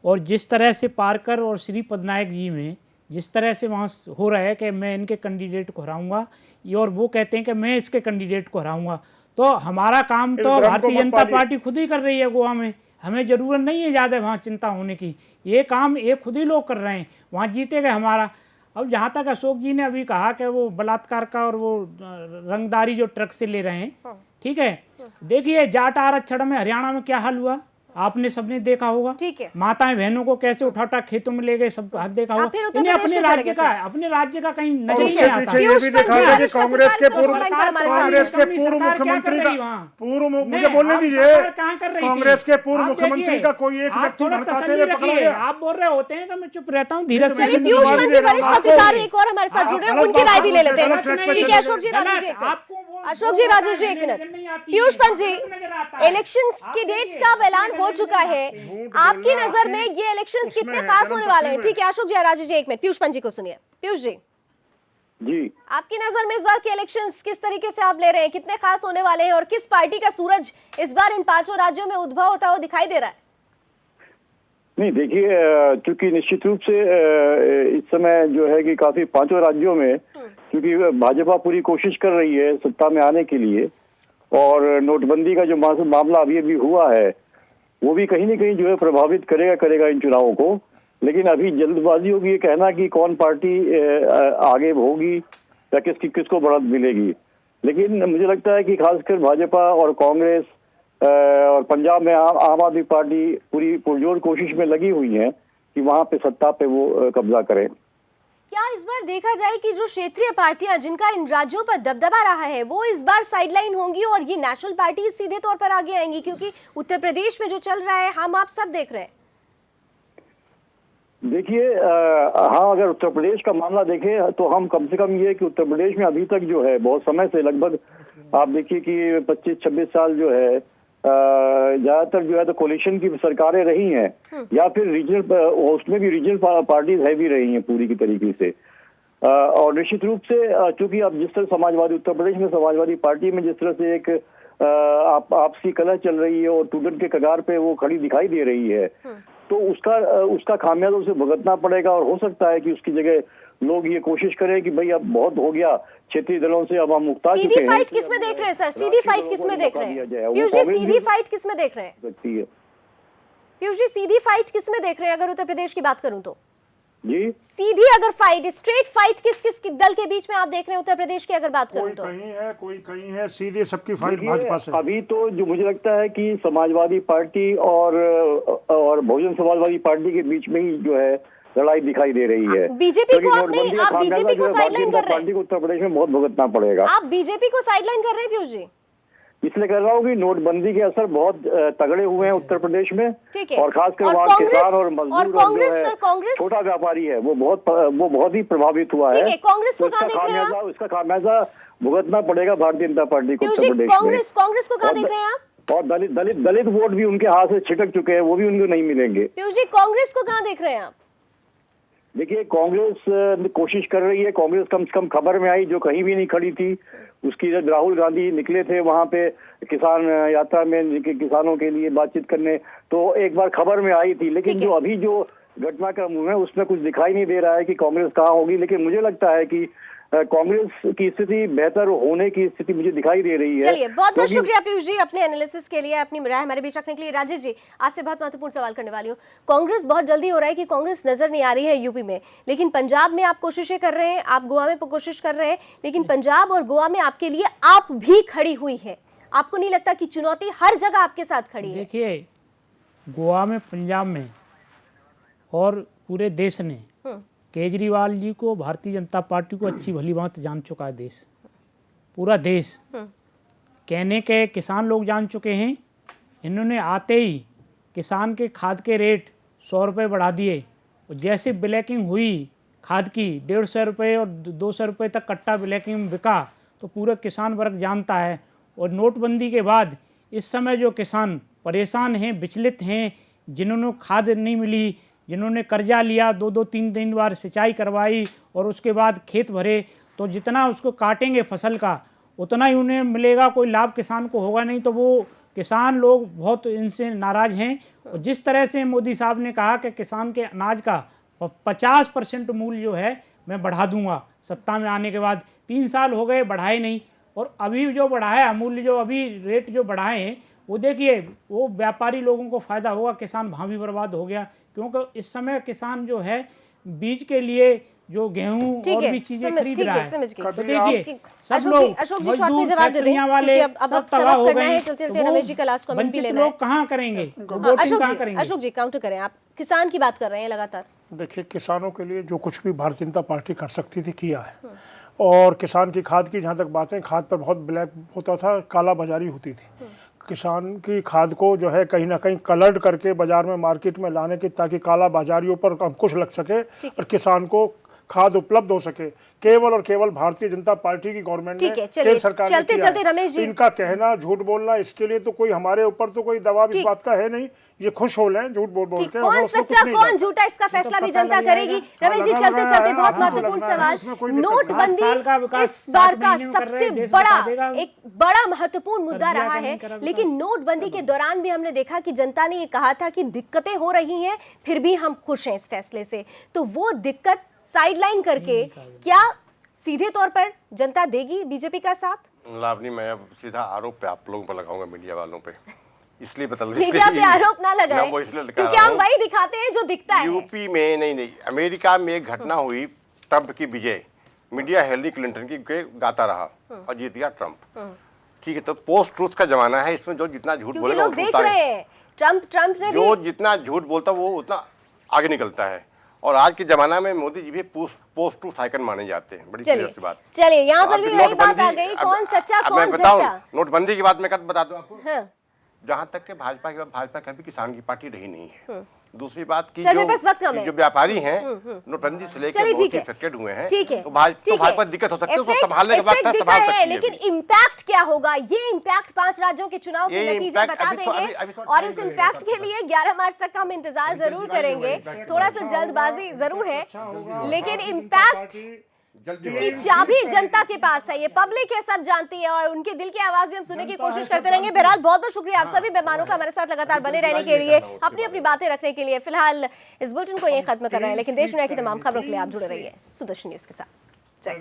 और जिस तरह से पारकर और श्री पदनायक जी में जिस तरह से वहाँ हो रहा है कि मैं इनके कैंडिडेट को हराऊंगा, ये और वो कहते हैं कि मैं इसके कैंडिडेट को हराऊंगा, तो हमारा काम इस तो भ्रम को भारतीय मत जनता पालिए। पार्टी खुद ही कर रही है गोवा में। हमें जरूरत नहीं है ज़्यादा वहाँ चिंता होने की, ये काम ये खुद ही लोग कर रहे हैं, वहाँ जीतेगा हमारा। अब जहाँ तक अशोक जी ने अभी कहा कि वो बलात्कार का और वो रंगदारी जो ट्रक से ले रहे हैं, ठीक है, देखिए जाट आरक्षण में हरियाणा में क्या हाल हुआ आपने सबने देखा होगा। ठीक है, माताएं बहनों को कैसे उठा उठा खेतों में ले गए, सब हाथ देखा होगा। फिर उत्तर इन्हें प्रदेश अपने में राज्य चले का गए अपने राज्य का कहीं और नजर उसके नहीं आता। पीछे ये भी देखा गया कि कांग्रेस के पूर्व पूर्व मुझे बोलने दीजिए, कांग्रेस के पूर्व मुख्यमंत्री का कोई एक व्यक्ति भड़काते हुए पकड़ा गया। आप बोल रहे होते हैं कि मैं चुप रहता हूँ, धीरज से। चलिए पीयूष पंत जी वरिष्ठ पत्रकार एक और हमारे साथ जुड़ रहे हैं, उनकी राय भी ले लेते हैं। ठीक है अशोक जी, राजेश जी एक मिनट। अशोक जी, राजेश जी एक मिनट। पीयूष पंत जी, इलेक्शंस की डेट्स का ऐलान हो चुका है, आपकी नजर में ये इलेक्शंस कितने खास होने वाले हैं? ठीक है अशोक जी, राजेश जी एक मिनट, पीयूष पंत जी को सुनिए। पीयूष जी, आपकी नजर में इस बार के इलेक्शंस किस तरीके से आप ले रहे हैं, कितने खास होने वाले हैं और किस पार्टी का सूरज इस बार इन 5 राज्यों में उद्भव होता हुआ दिखाई दे रहा है? नहीं देखिए, क्योंकि निश्चित रूप से इस समय जो है कि काफी 5 राज्यों में, क्योंकि भाजपा पूरी कोशिश कर रही है सत्ता में आने के लिए, और नोटबंदी का जो मामला अभी हुआ है वो भी कहीं न कहीं जो है प्रभावित करेगा इन चुनावों को। लेकिन अभी जल्दबाजी होगी ये कहना कि कौन पार्टी आगे होगी या किसको बढ़त मिलेगी। लेकिन मुझे लगता है कि खासकर भाजपा और कांग्रेस और पंजाब में आम आदमी पार्टी पूरी पुरजोर कोशिश में लगी हुई है कि वहां पे सत्ता पे वो कब्जा करें। क्या इस बार देखा जाए कि जो क्षेत्रीय पार्टियां जिनका इन राज्यों पर दबदबा रहा है वो इस बार साइडलाइन होंगी और ये नेशनल पार्टी सीधे तौर पर आगे आएंगी? क्योंकि उत्तर प्रदेश में जो चल रहा है हम आप सब देख रहे हैं। देखिए, हाँ, अगर उत्तर प्रदेश का मामला देखें तो हम कम से कम ये कि उत्तर प्रदेश में अभी तक जो है बहुत समय से, लगभग आप देखिए कि 25-26 साल जो है ज्यादातर जो है तो कोलिशन की सरकारें रही हैं, या फिर रीजनल, उसमें भी रीजनल पार्टीज है भी रही हैं पूरी की तरीके से। और निश्चित रूप से चूंकि अब जिस तरह समाजवादी, उत्तर प्रदेश में समाजवादी पार्टी में जिस तरह से एक आपसी कलह चल रही है और टूटन के कगार पे वो खड़ी दिखाई दे रही है, तो उसका खामियाजा उसे भुगतना पड़ेगा। और हो सकता है कि उसकी जगह लोग ये कोशिश करें कि भाई अब बहुत हो गया क्षेत्रीय दलों से, अब हम मुक्ता चुके हैं। सीधी फाइट किस में देख रहे हैं सर? सीधी फाइट किस में देख रहे हैं? पीयूष जी, सीधी फाइट किस में देख रहे हैं? पीयूष जी, सीधी फाइट किस में देख रहे हैं अगर उत्तर प्रदेश की बात करूं तो? जी, सीधी अगर फाइट, स्ट्रेट फाइट किस दल के बीच में आप देख रहे हैं उत्तर प्रदेश की अगर बात करूं तो? कोई कहीं है, सीधे सबकी फाइट भाजपा से। अभी तो जो मुझे लगता है कि समाजवादी पार्टी और बहुजन समाजवादी पार्टी के बीच में ही जो है लड़ाई दिखाई दे रही है। बीजेपी को आप बीजेपी को साइडलाइन कर रहे हैं? पार्टी को उत्तर प्रदेश में बहुत भुगतना पड़ेगा। आप बीजेपी को साइडलाइन कर रहे हैं पीयूष जी? इसलिए कर रहा हूँ कि नोटबंदी के असर बहुत तगड़े हुए हैं उत्तर प्रदेश में, और खासकर वहाँ किसान और मजदूर और कांग्रेस छोटा व्यापारी है वो बहुत ही प्रभावित हुआ है। कांग्रेस को कहाँ देख रहे हैं आप? इसका खामियाजा भुगतना पड़ेगा भारतीय जनता पार्टी को उत्तर प्रदेश में। कांग्रेस को कहाँ देख रहे हैं आप? और दलित वोट भी उनके हाथ से छिटक चुके हैं, वो भी उनको नहीं मिलेंगे। पीयूष जी, कांग्रेस को कहाँ देख रहे हैं आप? देखिए, कांग्रेस कोशिश कर रही है। कांग्रेस कम से कम खबर में आई, जो कहीं भी नहीं खड़ी थी। उसकी जब राहुल गांधी निकले थे वहां पे किसान यात्रा में किसानों के लिए बातचीत करने, तो एक बार खबर में आई थी। लेकिन जो अभी जो घटनाक्रम हुए हैं उसमें कुछ दिखाई नहीं दे रहा है कि कांग्रेस कहाँ होगी। लेकिन मुझे लगता है कि कांग्रेस की स्थिति बेहतर होने की स्थिति मुझे दिखाई दे रही है। चलिए, बहुत बहुत शुक्रिया पीयूष जी अपने एनालिसिस के लिए, अपनी राय हमारे बीच रखने के लिए। राजेश जी, आपसे बहुत महत्वपूर्ण सवाल करने वाली हूँ। कांग्रेस, बहुत जल्दी हो रहा है कि कांग्रेस नजर नहीं आ रही है यूपी में, लेकिन पंजाब में आप कोशिशें कर रहे हैं, आप गोवा में कोशिश कर रहे हैं, लेकिन पंजाब और गोवा में आपके लिए आप भी खड़ी हुई है। आपको नहीं लगता कि चुनौती हर जगह आपके साथ खड़ी है? देखिए, गोवा में, पंजाब में और पूरे देश ने केजरीवाल जी को, भारतीय जनता पार्टी को अच्छी भली बात जान चुका है देश, पूरा देश, कहने के किसान लोग जान चुके हैं। इन्होंने आते ही किसान के खाद के रेट 100 रुपये बढ़ा दिए और जैसे ब्लैकिंग हुई खाद की 150 रुपये और 200 रुपये तक कट्टा ब्लैकिंग में बिका तो पूरा किसान वर्ग जानता है। और नोटबंदी के बाद इस समय जो किसान परेशान हैं, विचलित हैं, जिन्होंने खाद नहीं मिली, जिन्होंने कर्जा लिया, 2-3 बार सिंचाई करवाई और उसके बाद खेत भरे, तो जितना उसको काटेंगे फसल का उतना ही उन्हें मिलेगा, कोई लाभ किसान को होगा नहीं। तो वो किसान लोग बहुत इनसे नाराज़ हैं। और जिस तरह से मोदी साहब ने कहा कि किसान के अनाज का 50% मूल्य जो है मैं बढ़ा दूंगा सत्ता में आने के बाद, 3 साल हो गए बढ़ाए नहीं। और अभी जो बढ़ाया मूल्य, जो अभी रेट जो बढ़ाए हैं, वो देखिए वो व्यापारी लोगों को फ़ायदा होगा, किसान भाव भी बर्बाद हो गया। क्योंकि इस समय किसान जो है बीज के लिए जो गेहूं और भी चीजें खरीद रहा है, तो देखिए सब लोग अशोक जी शॉर्ट में जवाब दे दें वाले अब समाप्त करना है। चलते चलते रमेश जी का लास्ट कमेंट भी लेना है। लोग कहाँ करेंगे, अशोक जी काउंटर करें। आप किसान की बात कर रहे हैं लगातार। देखिए, किसानों के लिए जो कुछ भी भारतीय जनता पार्टी कर सकती थी किया है। और किसान की खाद की जहाँ तक बातें, खाद पर बहुत ब्लैक होता था, काला बाजारी होती थी। किसान की खाद को जो है कहीं ना कहीं कलर्ड करके बाजार में मार्केट में लाने की, ताकि काला बाजारियों पर अंकुश लग सके और किसान को खाद उपलब्ध हो सके। केवल और केवल भारतीय जनता पार्टी की गवर्नमेंट ने, केंद्र सरकार ने चलते चलते रमेश जी, इनका कहना, झूठ बोलना, इसके लिए तो कोई हमारे ऊपर तो कोई दबाव इस बात का है नहीं। ये खुश हो लें झूठ बोल के। कौन सच्चा कौन झूठा इसका फैसला भी जनता करेगी। रमेश जी चलते चलते बहुत महत्वपूर्ण सवाल, नोटबंदी इस बार का सबसे बड़ा एक बड़ा महत्वपूर्ण मुद्दा रहा है। लेकिन नोटबंदी के दौरान भी हमने देखा कि जनता ने ये कहा था कि दिक्कतें हो रही हैं, फिर भी हम खुश हैं इस फैसले से। तो वो दिक्कत साइडलाइन करके क्या सीधे तौर पर जनता देगी बीजेपी का साथ? लावनी, मैं अब सीधा आरोप पे आप लोगों पर लगाऊंगा, मीडिया वालों पे। इसलिए मीडिया पे आरोप ना लगाएं, क्योंकि हम वही दिखाते हैं जो दिखता है। यूपी में नहीं, अमेरिका में एक घटना हुई, ट्रंप की विजय, मीडिया हिलरी क्लिंटन की के गाता रहा और जीत गया ट्रंप। ठीक है, तो पोस्ट ट्रूथ का जमाना है, इसमें जो जितना झूठ बोलेगा लोग देख रहे हैं, ट्रंप ने जो जितना झूठ बोलता वो उतना आगे निकलता है। और आज के जमाना में मोदी जी भी पोस्ट ट्रूथ आइकन माने जाते हैं। बड़ी सीरियस बात। चलिए, यहाँ पर भी वही बात आ गई, कौन सच्चा कौन झूठा। नोटबंदी की बात मैं बता दूं आपको, जहां तक के भाजपा कभी किसान की पार्टी रही नहीं है। दूसरी बात की जो व्यापारी हैं नोटबंदी से लेकर बहुत इफेक्टेड हुए हैं, तो भाजपा दिक्कत हो सकती है, उसको संभालने के बाद संभाल सकती है। लेकिन इम्पैक्ट क्या होगा, ये इम्पैक्ट 5 राज्यों के चुनाव के नतीजे बता देंगे। और इस इम्पैक्ट के लिए 11 मार्च तक हम इंतजार जरूर करेंगे। थोड़ा सा जल्दबाजी जरूर है, लेकिन इम्पैक्ट की चाबी जनता के पास है, ये पब्लिक है, सब जानती है, और उनके दिल की आवाज भी हम सुनने की कोशिश करते रहेंगे। बहरहाल बहुत बहुत शुक्रिया आप सभी मेहमानों का हमारे साथ लगातार बने रहने के लिए, अपनी अपनी बातें रखने के लिए। फिलहाल इस बुलेटिन को यहीं खत्म कर रहे हैं, लेकिन देश दुनिया की तमाम खबरों के लिए आप जुड़े रहिए सुदर्शन न्यूज के साथ। जय।